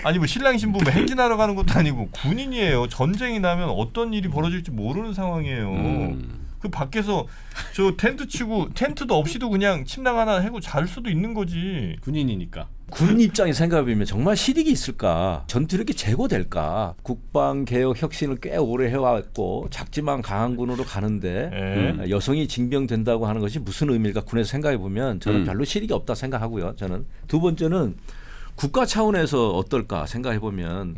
아니 뭐 신랑 신부 뭐 행진하러 가는 것도 아니고 군인이에요. 전쟁이 나면 어떤 일이 벌어질지 모르는 상황이에요. 그 밖에서 저 텐트 치고 텐트도 없이도 그냥 침낭 하나 해고 잘 수도 있는 거지. 군인이니까. 군 입장에 생각해보면 정말 실익이 있을까? 전투력이 제고될까? 국방개혁 혁신을 꽤 오래 해왔고 작지만 강한 군으로 가는데 여성이 징병된다고 하는 것이 무슨 의미일까? 군에서 생각해보면 저는 별로 실익이 없다 생각하고요. 저는 두 번째는 국가 차원에서 어떨까 생각해보면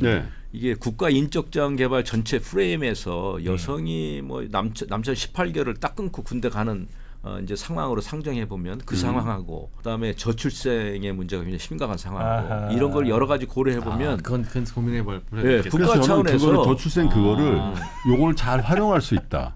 이게 국가 인적자원 개발 전체 프레임에서 여성이 뭐 남자 18개월을 딱 끊고 군대 가는 이제 상황으로 상정해 보면 그 상황하고 그다음에 저출생의 문제가 굉장히 심각한 상황이고 아하. 이런 걸 여러 가지 고려해 보면 그건 고민해 볼 예, 국가 차원에서 그거를 저출생 그거를 요걸 잘 활용할 수 있다.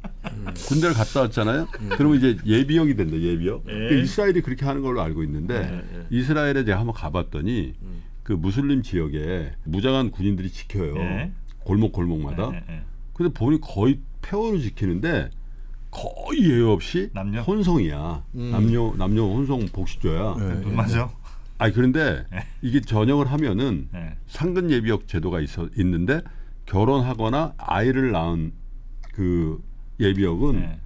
군대를 갔다 왔잖아요. 그러면 이제 예비역이 된다. 예비역. 그 이스라엘이 그렇게 하는 걸로 알고 있는데 이스라엘에 제가 한번 가봤더니 그 무슬림 지역에 무장한 군인들이 지켜요. 골목골목마다. 근데 보니 거의 폐허를 지키는데 거의 예외 없이 남녀? 혼성이야. 남녀 혼성 복식조야. 맞아. 아니 그런데 이게 전역을 하면은 상근 예비역 제도가 있는데 결혼하거나 아이를 낳은 그 예비역은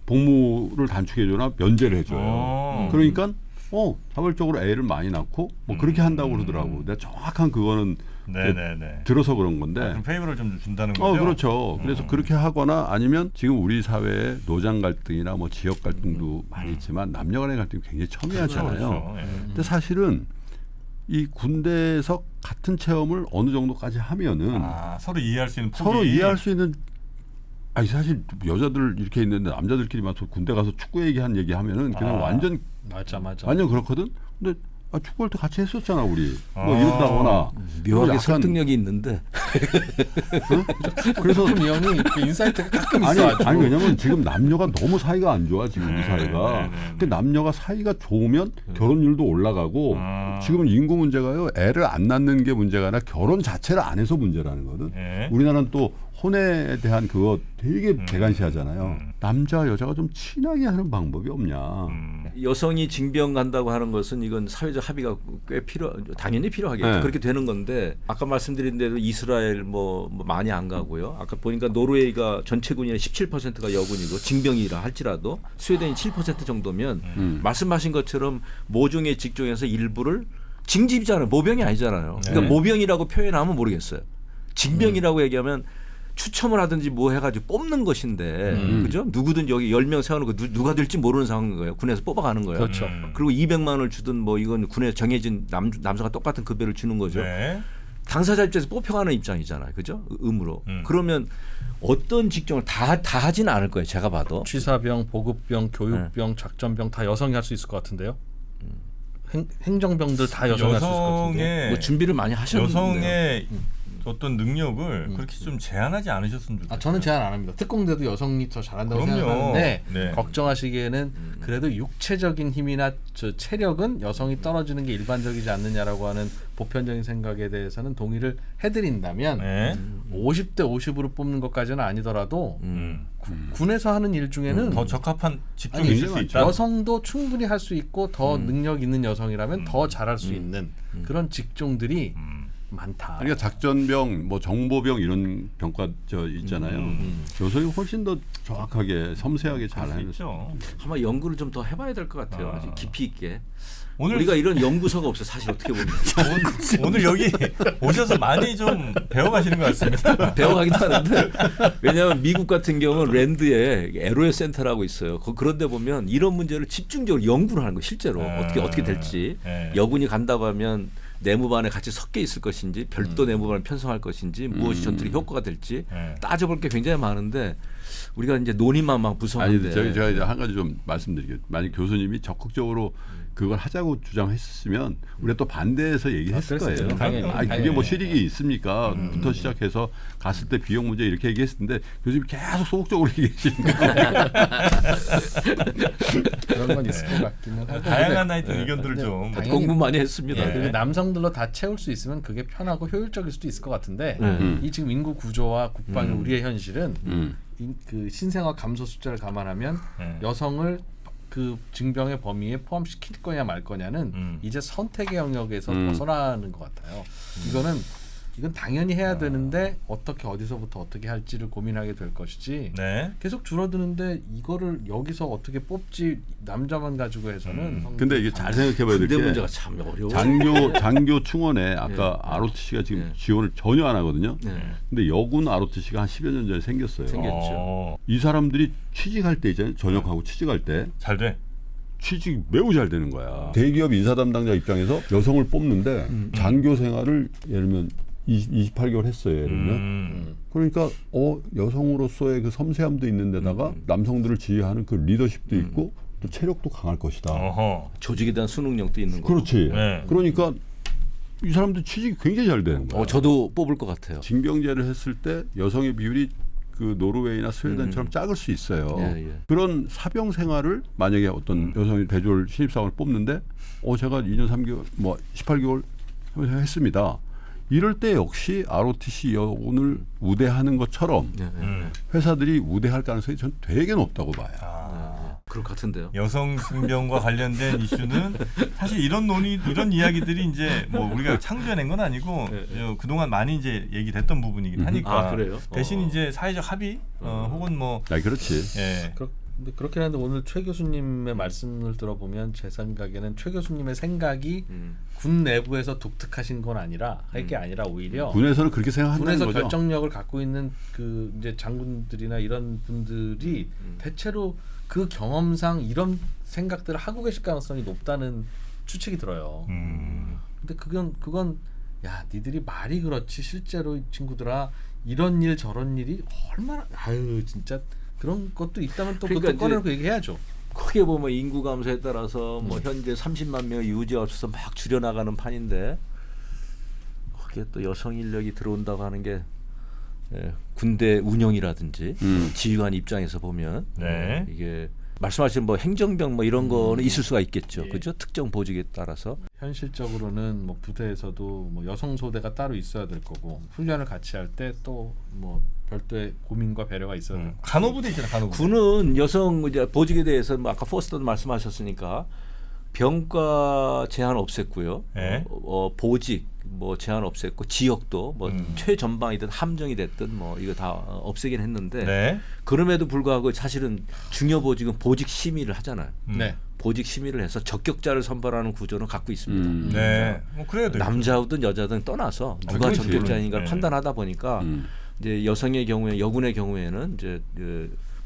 복무를 단축해주거나 면제를 해줘요. 그러니까 자발적으로 애를 많이 낳고 뭐 그렇게 한다고 그러더라고. 내가 정확한 그거는 들어서 그런 건데. 페이버를 좀 준다는 거죠. 그렇죠. 그래서 그렇게 하거나 아니면 지금 우리 사회에 노장 갈등이나 뭐 지역 갈등도 많이 있지만 남녀 간의 갈등이 굉장히 첨예하잖아요. 그렇죠. 근데 사실은 이 군대에서 같은 체험을 어느 정도까지 하면은 서로 이해할 수 있는 폭이. 서로 이해할 수 있는. 아니 사실 여자들 이렇게 있는데 남자들끼리만 군대 가서 축구 얘기한 얘기하면은 그냥 완전 그렇거든. 근데 축구할 때 같이 했었잖아 우리. 뭐 이런다거나. 묘하게 설득력이 있는데. 그래서 이 형이 인사이트가 가끔 있어. 아니 왜냐면 지금 남녀가 너무 사이가 안 좋아 지금 우리 사회가. 근데 남녀가 사이가 좋으면 결혼율도 올라가고 지금은 인구 문제가요. 애를 안 낳는 게 문제가 아니라 결혼 자체를 안 해서 문제라는 거든. 우리나라는 또 혼에 대한 그거 되게 대관시하잖아요. 남자 여자가 좀 친하게 하는 방법이 없냐. 여성이 징병 간다고 하는 것은 이건 사회적 합의가 꽤 당연히 필요하겠죠. 그렇게 되는 건데 아까 말씀드린 대로 이스라엘 뭐 많이 안 가고요. 아까 보니까 노르웨이가 전체 군인의 17%가 여군이고 징병이라 할지라도 스웨덴이 7% 정도면 말씀하신 것처럼 모종의 직종에서 일부를 징집이잖아요. 모병이 아니잖아요. 그러니까 모병이라고 표현하면 모르겠어요. 징병이라고 얘기하면 추첨을 하든지 뭐 해가지고 뽑는 것인데 그죠? 누구든 여기 10명 세워놓고 누가 될지 모르는 상황인 거예요. 군에서 뽑아가는 거예요. 그렇죠. 그리고 200만 원을 주든 뭐 이건 군에 정해진 남성과 똑같은 급여를 주는 거죠. 당사자 입장에서 뽑혀가는 입장이잖아요. 그죠? 의무로. 그러면 어떤 직종을 다 하지는 않을 거예요. 제가 봐도. 취사병, 보급병, 교육병, 작전병 다 여성이 할 수 있을 것 같은데요. 행정병들 다 여성이 할 수 있을 것 같은데. 뭐 준비를 많이 하셨는데. 여성의 어떤 능력을 그렇게 좀 제한하지 않으셨으면 좋겠어요. 저는 제한 안 합니다. 특공대도 여성이 더 잘한다고 그럼요. 생각하는데 네. 걱정하시기에는 그래도 육체적인 힘이나 저 체력은 여성이 떨어지는 게 일반적이지 않느냐라고 하는 보편적인 생각에 대해서는 동의를 해드린다면 네. 50대 50으로 뽑는 것까지는 아니더라도 군에서 하는 일 중에는 더 적합한 직종이 아니, 있을 수 있다. 여성도 충분히 할 수 있고 더 능력 있는 여성이라면 더 잘할 수 있는 그런 직종들이 많다. 그러니까 작전병, 뭐 정보병 이런 병과 있잖아요. 여성이 훨씬 더 정확하게 섬세하게 잘 할수 하는. 있죠. 아마 연구를 좀 더 해봐야 될 것 같아요. 아주 깊이 있게. 오늘 우리가 이런 연구소가 없어 사실 어떻게 보면 오늘 여기 오셔서 많이 좀 배워가시는 것 같습니다. 배워가기도 하는데 왜냐하면 미국 같은 경우는 랜드에 LOS 센터라고 있어요. 그런데 보면 이런 문제를 집중적으로 연구를 하는 거 실제로 어떻게 될지 네. 여군이 간다고 하면 내무반에 같이 섞여 있을 것인지 별도 내무반을 편성할 것인지 무엇이 전투의 효과가 될지 따져볼 게 굉장히 많은데 우리가 이제 논의만 막 아니, 무서운데 제가 이제 한 가지 좀 말씀드리겠습니다. 만약 교수님이 적극적으로 그걸 하자고 주장했으면 우리가 또 반대해서 얘기했을 그랬어요. 거예요. 당연히. 아니, 그게 당연히. 뭐 실익이 있습니까?부터 시작해서 갔을 때 비용 문제 이렇게 얘기했을 텐데 교수님이 계속 소극적으로 얘기하시는 거예요. 그런 건 있을 것 같기는 하고 다양한 하여튼 의견들을 좀 당연히- 공부 많이 했습니다. 예. 그리고 남성들로 다 채울 수 있으면 그게 편하고 효율적일 수도 있을 것 같은데 이 지금 인구 구조와 국방의 우리의 현실은 그 신생아 감소 숫자를 감안하면 여성을 그 징병의 범위에 포함시킬 거냐 말 거냐는 이제 선택의 영역에서 벗어나는 것 같아요. 이건 당연히 해야 되는데 어떻게 어디서부터 어떻게 할지를 고민하게 될 것이지 네. 계속 줄어드는데 이거를 여기서 어떻게 뽑지 남자만 가지고 해서는 근데 이게 잘 생각해봐야 될 군대 게 문제가 참 어려워. 장교 충원에 아까 ROTC가 지금 지원을 전혀 안 하거든요. 근데 여군 ROTC가 한 10여 년 전에 생겼어요. 이 사람들이 취직할 때 있잖아요. 전역하고 취직할 때 잘 돼. 취직이 매우 잘 되는 거야. 대기업 인사 담당자 입장에서 여성을 뽑는데 장교 생활을 예를 들면 28개월 했어요. 예를 들면 그러니까 여성으로서의 그 섬세함도 있는 데다가 남성들을 지휘하는 그 리더십도 있고 또 체력도 강할 것이다. 어허. 조직에 대한 수능력도 있는 거고. 그렇지. 네. 그러니까 이 사람들 취직이 굉장히 잘 되는 거야. 저도 뽑을 것 같아요. 징병제를 했을 때 여성의 비율이 그 노르웨이나 스웨덴처럼 작을 수 있어요. 예. 그런 사병 생활을 만약에 어떤 여성이 대졸 신입사원을 뽑는데 제가 2년 3개월 뭐 18개월 했습니다. 이럴 때 역시 ROTC 여군을 우대하는 것처럼 회사들이 우대할 가능성이 전 되게 높다고 봐요. 그럴 것 같은데요. 여성 징병과 관련된 이슈는 사실 이런 이야기들이 이제 뭐 우리가 창조해낸 건 아니고 그동안 많이 이제 얘기됐던 부분이긴 하니까 그래요? 대신 이제 사회적 합의 혹은 뭐 그렇지. 예. 근데 그렇긴 한데 오늘 최 교수님의 말씀을 들어보면 제 생각에는 최 교수님의 생각이 군 내부에서 독특하신 건 아니라 할 게 아니라 오히려 군에서는 그렇게 생각한다는 군에서 거죠. 결정력을 갖고 있는 그 이제 장군들이나 이런 분들이 대체로 그 경험상 이런 생각들을 하고 계실 가능성이 높다는 추측이 들어요. 근데 그건 야 니들이 말이 그렇지 실제로 이 친구들아 이런 일 저런 일이 얼마나 진짜 그런 것도 있다면 또 그러니까 그것도 꺼내놓고 얘기해야죠. 크게 보면 인구 감소에 따라서 뭐 현재 30만 명 유지없어서 막 줄여나가는 판인데 거기에 또 여성 인력이 들어온다고 하는 게 군대 운영이라든지 지휘관 입장에서 보면 네. 이게 말씀하신 뭐 행정병 뭐 이런 거는 있을 수가 있겠죠. 그렇죠? 특정 보직에 따라서. 현실적으로는 뭐 부대에서도 뭐 여성 소대가 따로 있어야 될 거고 훈련을 같이 할 때 또 뭐 별도의 고민과 배려가 있어야 될 거고. 간호부대 있잖아요. 간호부대. 군은 여성 이제 보직에 대해서 뭐 아까 포스터도 말씀하셨으니까 병과 제한 없앴고요. 네. 보직 뭐 제한 없앴고 지역도 뭐 최전방이든 함정이 됐든 뭐 이거 다 없애긴 했는데 네. 그럼에도 불구하고 사실은 중요 보직은 보직 심의를 하잖아요. 네. 보직 심의를 해서 적격자를 선발하는 구조는 갖고 있습니다. 네. 뭐 그래야 돼요. 남자든 여자든 떠나서 누가 그렇지. 적격자인가를 네. 판단하다 보니까 이제 여성의 경우에 여군의 경우에는 이제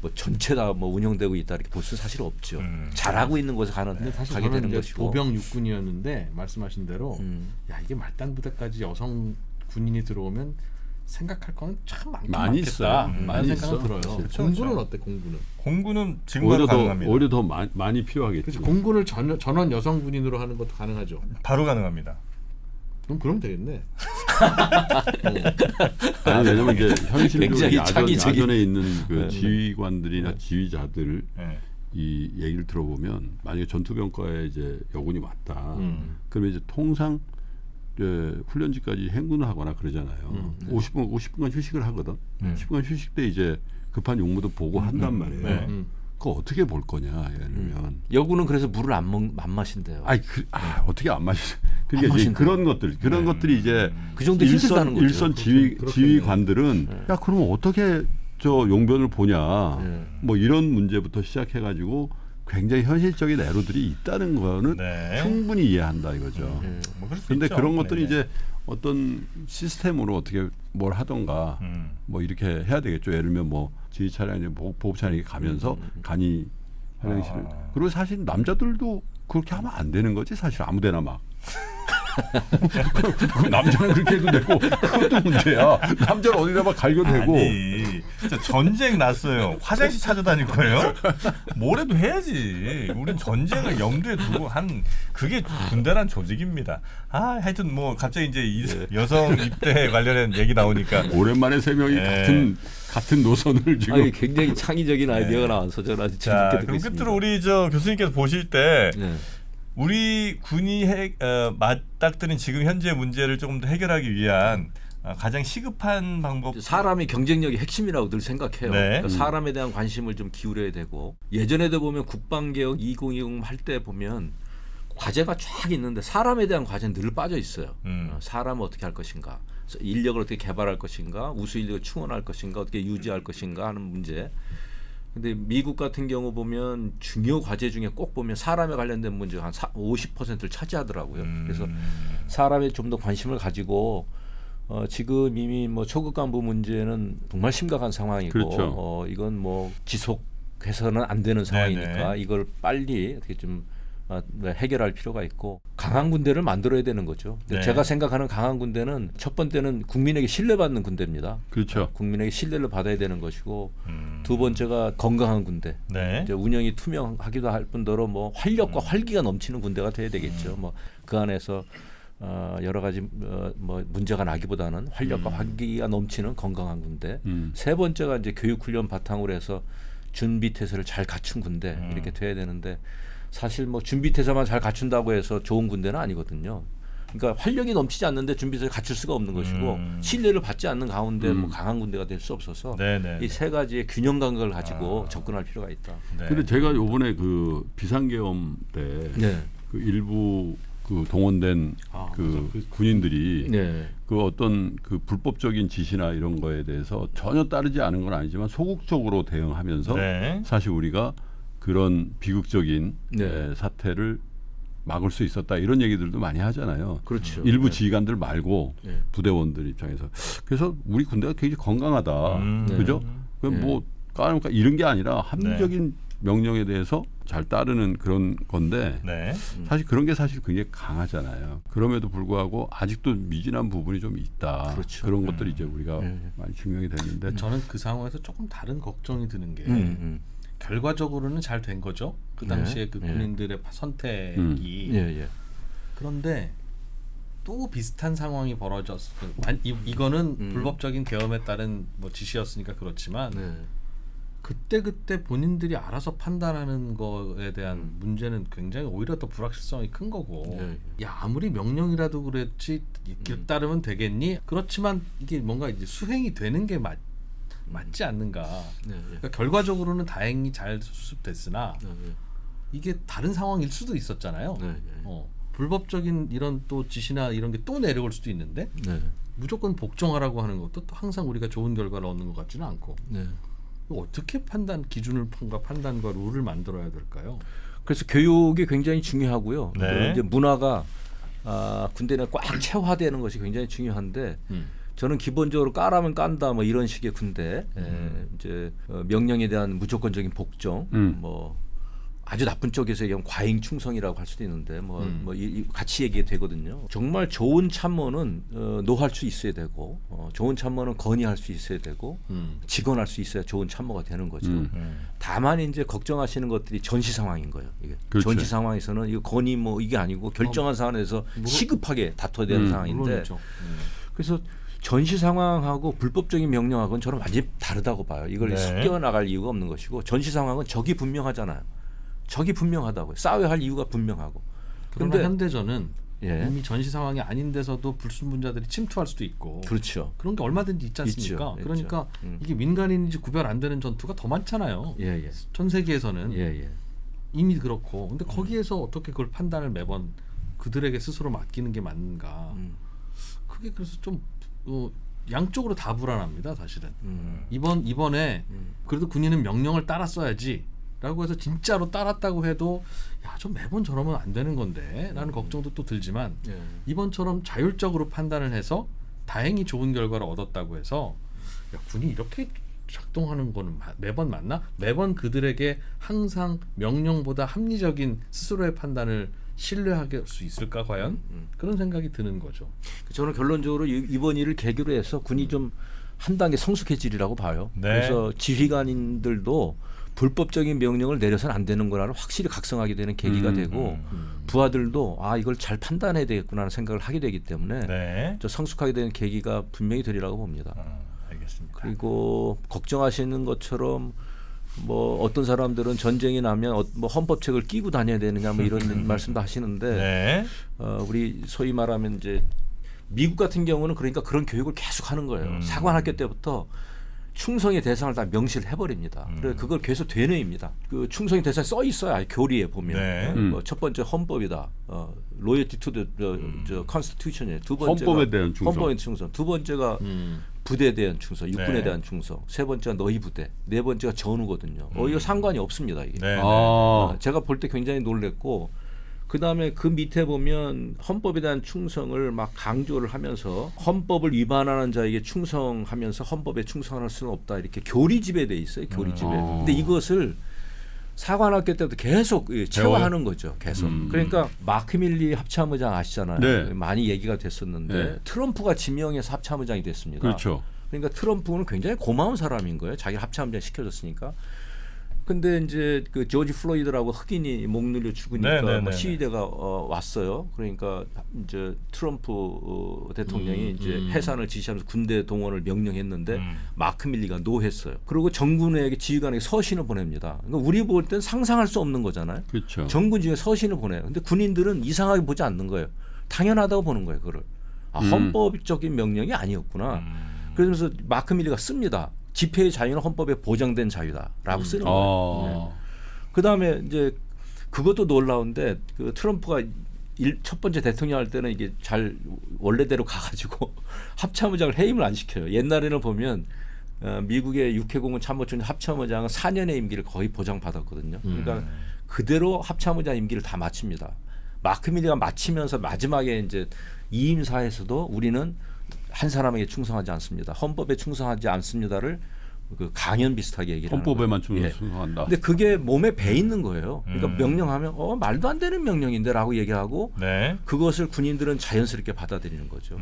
뭐 전체 다 뭐 운영되고 있다 이렇게 볼 수는 사실 없죠. 잘하고 있는 곳에 근데 사실 가게 저는 되는 이제 것이고. 보병 육군이었는데 말씀하신 대로 야 이게 말단 부대까지 여성 군인이 들어오면 생각할 거는 참 많긴 많이 많겠다. 있어요. 많은 많이 생각은 있어. 들어요. 그렇죠. 공군은 어때? 공군은? 공군은 지금 바로 가능합니다. 오히려 더 많이 필요하겠죠. 그렇죠. 공군을 전원 여성 군인으로 하는 것도 가능하죠. 바로 가능합니다. 그럼 되겠네. 아니 왜냐면 이제 현실적으로 굉장히 창의적인. 야전에 있는 그 네. 지휘관들이나 지휘자들 네. 이 얘기를 들어보면 만약에 전투병과에 이제 여군이 왔다. 음. 그러면 이제 통상 이제 훈련지까지 행군을 하거나 그러잖아요. 50분간 휴식을 하거든. 10분간 휴식 때 이제 급한 용무도 보고 한단 말이에요. 네. 그거 어떻게 볼 거냐 예를 들면. 여군은 그래서 물을 안 마신대요. 아니 어떻게 안 마시? 그러니까 안 이제 마신대요. 그런 것들이 이제 그 정도 힘들다는 거죠. 일선 그렇겠네요. 지휘관들은 야 그러면 어떻게 저 용변을 보냐 네. 뭐 이런 문제부터 시작해가지고 굉장히 현실적인 애로들이 있다는 거는 네. 충분히 이해한다 이거죠. 뭐 그럴 수 그런데 있죠. 그런 것들이 네네. 이제 어떤 시스템으로 어떻게 뭘 하던가 뭐 이렇게 해야 되겠죠. 예를 들면 뭐 지휘 차량이 보급 차량이 가면서 간이 화장실을 그리고 사실 남자들도 그렇게 하면 안 되는 거지 사실 아무데나 막. 그 남자는 그렇게 해도 되고 그것도 문제야. 남자는 어디다 막 갈겨도 되고. 아니, 진짜 전쟁 났어요. 화장실 찾아다닐 거예요? 뭐라도 해야지. 우린 전쟁을 염두에 두고 한 그게 군대란 조직입니다. 하여튼 뭐 갑자기 이제 여성 입대 관련된 얘기 나오니까 오랜만에 세 명이 네. 같은 노선을 지금. 아니, 굉장히 창의적인 아이디어가 나와서 저는 아주 자, 재밌게 듣고 그럼 있습니다. 끝으로 우리 저 교수님께서 보실 때 네. 우리 군이 맞닥뜨린 지금 현재 문제를 조금 더 해결하기 위한 가장 시급한 방법. 사람의 경쟁력이 핵심이라고 늘 생각해요. 네. 그러니까 사람에 대한 관심을 좀 기울여야 되고 예전에도 보면 국방개혁 2020 할 때 보면 과제가 쫙 있는데 사람에 대한 과제는 늘 빠져 있어요. 사람을 어떻게 할 것인가, 인력을 어떻게 개발할 것인가, 우수 인력을 충원할 것인가, 어떻게 유지할 것인가 하는 문제. 근데 미국 같은 경우 보면 중요 과제 중에 꼭 보면 사람에 관련된 문제가 한 50%를 차지하더라고요. 그래서 사람에 좀 더 관심을 가지고 지금 이미 뭐 초급 간부 문제는 정말 심각한 상황이고 그렇죠. 이건 뭐 지속해서는 안 되는 상황이니까 네네. 이걸 빨리 어떻게 좀 해결할 필요가 있고 강한 군대를 만들어야 되는 거죠. 근데 네. 제가 생각하는 강한 군대는 첫 번째는 국민에게 신뢰받는 군대입니다. 그렇죠. 국민에게 신뢰를 받아야 되는 것이고 두 번째가 건강한 군대. 네. 이제 운영이 투명하기도 할 뿐더러 뭐 활력과 활기가 넘치는 군대가 돼야 되겠죠. 뭐 그 안에서 여러 가지 뭐 문제가 나기보다는 활력과 활기가 넘치는 건강한 군대. 세 번째가 이제 교육 훈련 바탕으로 해서 준비 태세를 잘 갖춘 군대 이렇게 돼야 되는데 사실 뭐 준비 태세만 잘 갖춘다고 해서 좋은 군대는 아니거든요. 그러니까 활력이 넘치지 않는데 준비 태세를 갖출 수가 없는 것이고 신뢰를 받지 않는 가운데 뭐 강한 군대가 될 수 없어서 네네. 이 세 가지의 균형 감각을 가지고 접근할 필요가 있다. 네. 근데 제가 요번에 그 비상계엄 때 그 네. 일부 그 동원된 그 군인들이 네. 그 어떤 그 불법적인 지시나 이런 거에 대해서 전혀 따르지 않은 건 아니지만 소극적으로 대응하면서 네. 사실 우리가 그런 비극적인 네. 사태를 막을 수 있었다 이런 얘기들도 많이 하잖아요. 그렇죠. 일부 네. 지휘관들 말고 네. 부대원들 입장에서 그래서 우리 군대가 굉장히 건강하다. 그죠? 그럼 네. 뭐 까놓고 이런 게 아니라 합리적인 명령에 대해서 잘 따르는 그런 건데 네. 사실 그런 게 사실 굉장히 강하잖아요. 그럼에도 불구하고 아직도 미진한 부분이 좀 있다. 그렇죠. 그런 것들이 이제 우리가 네. 많이 증명이 됐는데 저는 그 상황에서 조금 다른 걱정이 드는 게 결과적으로는 잘 된 거죠. 그 네. 당시에 그 네. 군인들의 선택이. 예, 예. 그런데 또 비슷한 상황이 벌어졌어. 이거는 불법적인 계엄에 따른 뭐 지시였으니까 그렇지만 네. 그때 본인들이 알아서 판단하는 거에 대한 문제는 굉장히 오히려 더 불확실성이 큰 거고. 네. 야 아무리 명령이라도 그랬지 따르면 되겠니? 그렇지만 이게 뭔가 이제 수행이 되는 게 맞지 않는가. 네. 그러니까 결과적으로는 다행히 잘 수습됐으나 네. 이게 다른 상황일 수도 있었잖아요. 네. 불법적인 이런 또 지시나 이런 게 또 내려올 수도 있는데 네. 무조건 복종하라고 하는 것도 또 항상 우리가 좋은 결과를 얻는 것 같지는 않고 네. 어떻게 판단과 룰을 만들어야 될까요? 그래서 교육이 굉장히 중요하고요. 네. 이제 문화가 군대 내 꽉 체화되는 것이 굉장히 중요한데 저는 기본적으로 까라면 깐다 뭐 이런 식의 군대 이제 명령에 대한 무조건적인 복종 뭐 아주 나쁜 쪽에서 얘기하면 과잉 충성이라고 할 수도 있는데 같이 얘기가 되거든요. 정말 좋은 참모는 노할 수 있어야 되고 좋은 참모는 건의할 수 있어야 되고 직언할 수 있어야 좋은 참모가 되는 거죠. 다만 이제 걱정하시는 것들이 전시 상황인 거예요. 이게 그렇죠. 전시 상황에서는 이거 건의 뭐 이게 아니고 결정한 사안에서 시급하게 다퉈야 되는 상황인데 물론이죠. 그래서 전시 상황하고 불법적인 명령하고는 저는 완전히 다르다고 봐요. 이걸 네. 섞여 나갈 이유가 없는 것이고 전시 상황은 적이 분명하잖아요. 적이 분명하다고요. 싸워야 할 이유가 분명하고. 그러나 그런데 현대전은 예. 이미 전시 상황이 아닌데서도 불순분자들이 침투할 수도 있고 그렇죠. 그런 게 얼마든지 있지 않습니까? 있죠. 그러니까 이게 민간인인지 구별 안 되는 전투가 더 많잖아요. 예, 예. 전 세계에서는 예. 이미 그렇고 근데 거기에서 어떻게 그걸 판단을 매번 그들에게 스스로 맡기는 게 맞는가? 그게 그래서 좀 양쪽으로 다 불안합니다, 사실은. 이번에 그래도 군인은 명령을 따랐어야지. 라고 해서 진짜로 따랐다고 해도 야, 좀 매번 저러면 안 되는 건데 라는 걱정도 또 들지만 예. 이번처럼 자율적으로 판단을 해서 다행히 좋은 결과를 얻었다고 해서 야, 군이 이렇게 작동하는 거는 매번 맞나? 매번 그들에게 항상 명령보다 합리적인 스스로의 판단을 신뢰할 수 있을까 과연? 그런 생각이 드는 거죠. 저는 결론적으로 이번 일을 계기로 해서 군이 좀 한 단계 성숙해지리라고 봐요. 네. 그래서 지휘관인들도 불법적인 명령을 내려서는 안 되는 거라는 확실히 각성하게 되는 계기가 되고 부하들도 아 이걸 잘 판단해야 되겠구나라는 생각을 하게 되기 때문에 네. 저 성숙하게 되는 계기가 분명히 되리라고 봅니다. 알겠습니다. 그리고 걱정하시는 것처럼 뭐 어떤 사람들은 전쟁이 나면 뭐 헌법책을 끼고 다녀야 되느냐 뭐 이런 말씀도 하시는데 네. 우리 소위 말하면 이제 미국 같은 경우는 그러니까 그런 교육을 계속 하는 거예요. 사관학교 때부터 충성의 대상을 다 명시를 해버립니다. 그래서 그걸 계속 되뇌입니다. 그 충성의 대상이 써 있어요. 아예 교리에 보면. 네. 뭐 첫 번째 헌법이다. loyalty to the constitution이에요. 두 번째가 헌법에 대한 충성. 헌법에 충성. 두 번째가 부대에 대한 충성, 육군에 네. 대한 충성. 세 번째가 너희 부대. 네 번째가 전우거든요. 이거 상관이 없습니다. 이게. 네. 제가 볼 때 굉장히 놀랬고 그다음에 그 밑에 보면 헌법에 대한 충성을 막 강조를 하면서 헌법을 위반하는 자에게 충성하면서 헌법에 충성할 수는 없다 이렇게 교리집에 돼 있어요. 교리집에. 근데 이것을 사관학교 때부터 계속 체화하는 거죠. 계속. 그러니까 마크 밀리 합참의장 아시잖아요. 네. 많이 얘기가 됐었는데 네. 트럼프가 지명해서 합참의장이 됐습니다. 그렇죠. 그러니까 트럼프는 굉장히 고마운 사람인 거예요. 자기 합참의장 시켜줬으니까. 근데 이제 그 조지 플로이드라고 흑인이 목 눌려 죽으니까 네네네네. 시위대가 왔어요. 그러니까 이제 트럼프 대통령이 이제 해산을 지시하면서 군대 동원을 명령했는데 마크 밀리가 노했어요. 그리고 정군에게 지휘관에게 서신을 보냅니다. 그러니까 우리 볼 땐 상상할 수 없는 거잖아요. 그렇죠. 정군 중에 서신을 보내요. 근데 군인들은 이상하게 보지 않는 거예요. 당연하다고 보는 거예요. 그걸. 헌법적인 명령이 아니었구나. 그러면서 마크 밀리가 씁니다. 집회의 자유는 헌법에 보장된 자유다라고 쓰는 거예요. 그다음에 이제 그것도 놀라운데 그 트럼프가 첫 번째 대통령 할 때는 이게 잘 원래대로 가가지고 합참의장을 해임을 안 시켜요. 옛날에는 보면 미국의 육해공군 참모총 합참의장은 4년의 임기를 거의 보장받았거든요. 그러니까 그대로 합참의장 임기를 다 마칩니다. 마크 밀리가 마치면서 마지막에 이제 이임사에서도 우리는 한 사람에게 충성하지 않습니다. 헌법에 충성하지 않습니다를 그 강연 비슷하게 얘기를 헌법에만 하는 거예요. 충성한다. 근데 그게 몸에 배 있는 거예요. 그러니까 명령하면 말도 안 되는 명령인데라고 얘기하고 네. 그것을 군인들은 자연스럽게 받아들이는 거죠.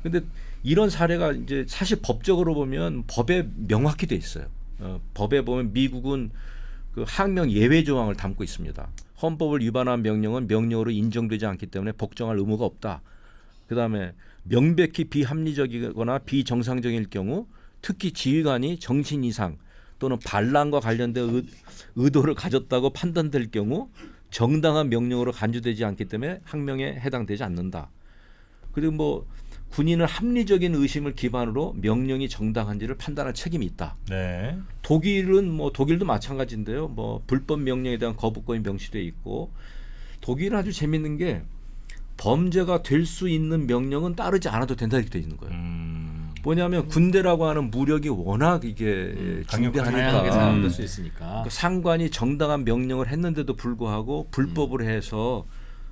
근데 이런 사례가 이제 사실 법적으로 보면 법에 명확히 돼 있어요. 법에 보면 미국은 그 항명 예외 조항을 담고 있습니다. 헌법을 위반한 명령은 명령으로 인정되지 않기 때문에 복종할 의무가 없다. 그다음에 명백히 비합리적이거나 비정상적일 경우 특히 지휘관이 정신 이상 또는 반란과 관련된 의도를 가졌다고 판단될 경우 정당한 명령으로 간주되지 않기 때문에 항명에 해당되지 않는다. 그리고 뭐 군인은 합리적인 의심을 기반으로 명령이 정당한지를 판단할 책임이 있다. 네. 독일도 마찬가지인데요. 뭐 불법 명령에 대한 거부권이 명시돼 있고 독일은 아주 재밌는 게 범죄가 될 수 있는 명령은 따르지 않아도 된다 이렇게 돼 있는 거예요. 뭐냐면 군대라고 하는 무력이 워낙 이게 다양하게 중대하니까 사용될 수 있으니까. 그러니까 상관이 정당한 명령을 했는데도 불구하고 불법을 해서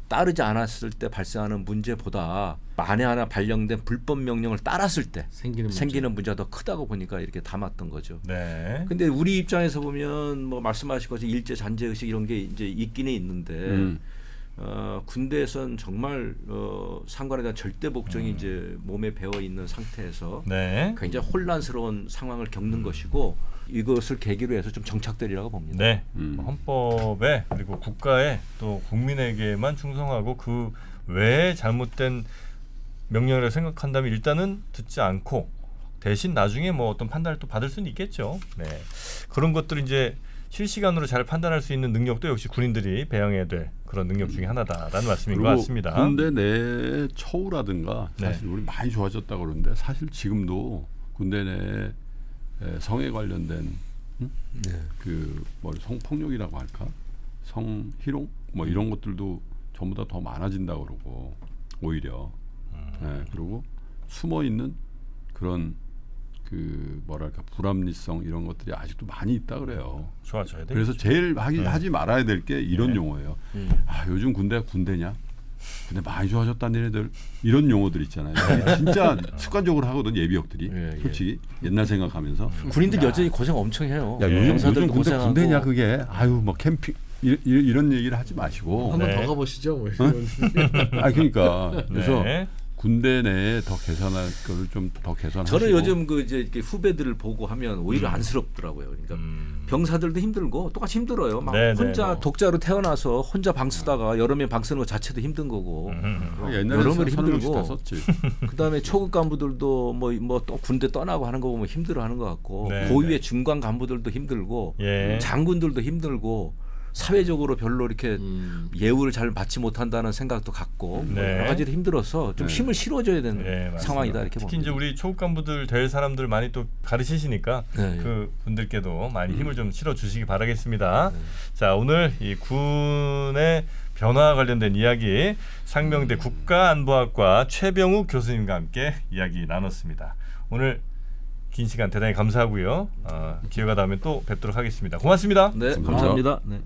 따르지 않았을 때 발생하는 문제보다 만에 하나 발령된 불법 명령을 따랐을 때 생기는 문제가 더 크다고 보니까 이렇게 담았던 거죠. 네. 근데 우리 입장에서 보면 뭐 말씀하신 것처럼 일제 잔재 의식 이런 게 이제 있기는 있는데 군대에선 정말 상관에 대한 절대 복종이 이제 몸에 배어 있는 상태에서 네. 굉장히 혼란스러운 상황을 겪는 것이고 이것을 계기로 해서 좀 정착되리라고 봅니다. 네. 헌법에 그리고 국가에 또 국민에게만 충성하고 그 외에 잘못된 명령이라고 생각한다면 일단은 듣지 않고 대신 나중에 뭐 어떤 판단을 또 받을 수는 있겠죠. 네. 그런 것들을 이제 실시간으로 잘 판단할 수 있는 능력도 역시 군인들이 배양해야 될 그런 능력 중에 하나다라는 말씀인 것 같습니다. 군대 내 처우라든가 네. 사실 우리 많이 좋아졌다고 그러는데 사실 지금도 군대 내 성에 관련된 그 뭐 성폭력이라고 할까, 성희롱 뭐 이런 것들도 전부 다 더 많아진다고 그러고 오히려 그리고 숨어 있는 그런 그 뭐랄까 불합리성 이런 것들이 아직도 많이 있다 그래요. 좋아져야 돼. 그래서 제일 하지 말아야 될 게 이런 네. 용어예요. 아 요즘 군대가 군대냐? 근데 많이 좋아졌다는 애들 이런 용어들 있잖아요. 진짜 습관적으로 하거든 예비역들이. 예. 솔직히 옛날 생각하면서. 군인들 여전히 고생 엄청 해요. 야 요즘 병사들도 군대 고생하고. 군대냐 그게. 아유 뭐 캠핑 이런 얘기를 하지 마시고. 한번 네. 더 가보시죠. 뭐. 아 그러니까 그래서 네. 군대 내에 더 개선할 거를 좀 더 개선하시고. 저는 요즘 그 이제 이렇게 후배들을 보고 하면 오히려 안쓰럽더라고요. 그러니까 병사들도 힘들고 똑같이 힘들어요. 막 네, 혼자 네, 뭐. 독자로 태어나서 혼자 방 쓰다가 여러 명 방 쓰는 것 자체도 힘든 거고. 옛날에 여러모로 서너 명씩 다 힘들고. 썼지. 그다음에 초급 간부들도 뭐 또 군대 떠나고 하는 거 보면 힘들어하는 것 같고 네, 고위의 중간 간부들도 힘들고 예. 장군들도 힘들고 사회적으로 별로 이렇게 예우를 잘 받지 못한다는 생각도 갖고 뭐 네. 여러 가지로 힘들어서 좀 네. 힘을 실어줘야 되는 네, 맞습니다. 상황이다 이렇게 특히 봅니다. 이제 우리 초급 간부들 될 사람들 많이 또 가르치시니까 네, 그 분들께도 많이 힘을 좀 실어 주시기 바라겠습니다. 자, 오늘 이 군의 변화와 관련된 이야기 상명대 국가안보학과 최병욱 교수님과 함께 이야기 나눴습니다. 오늘 긴 시간 대단히 감사하고요. 기회가 닿으면 또 뵙도록 하겠습니다. 고맙습니다. 네, 감사합니다. 감사합니다. 네.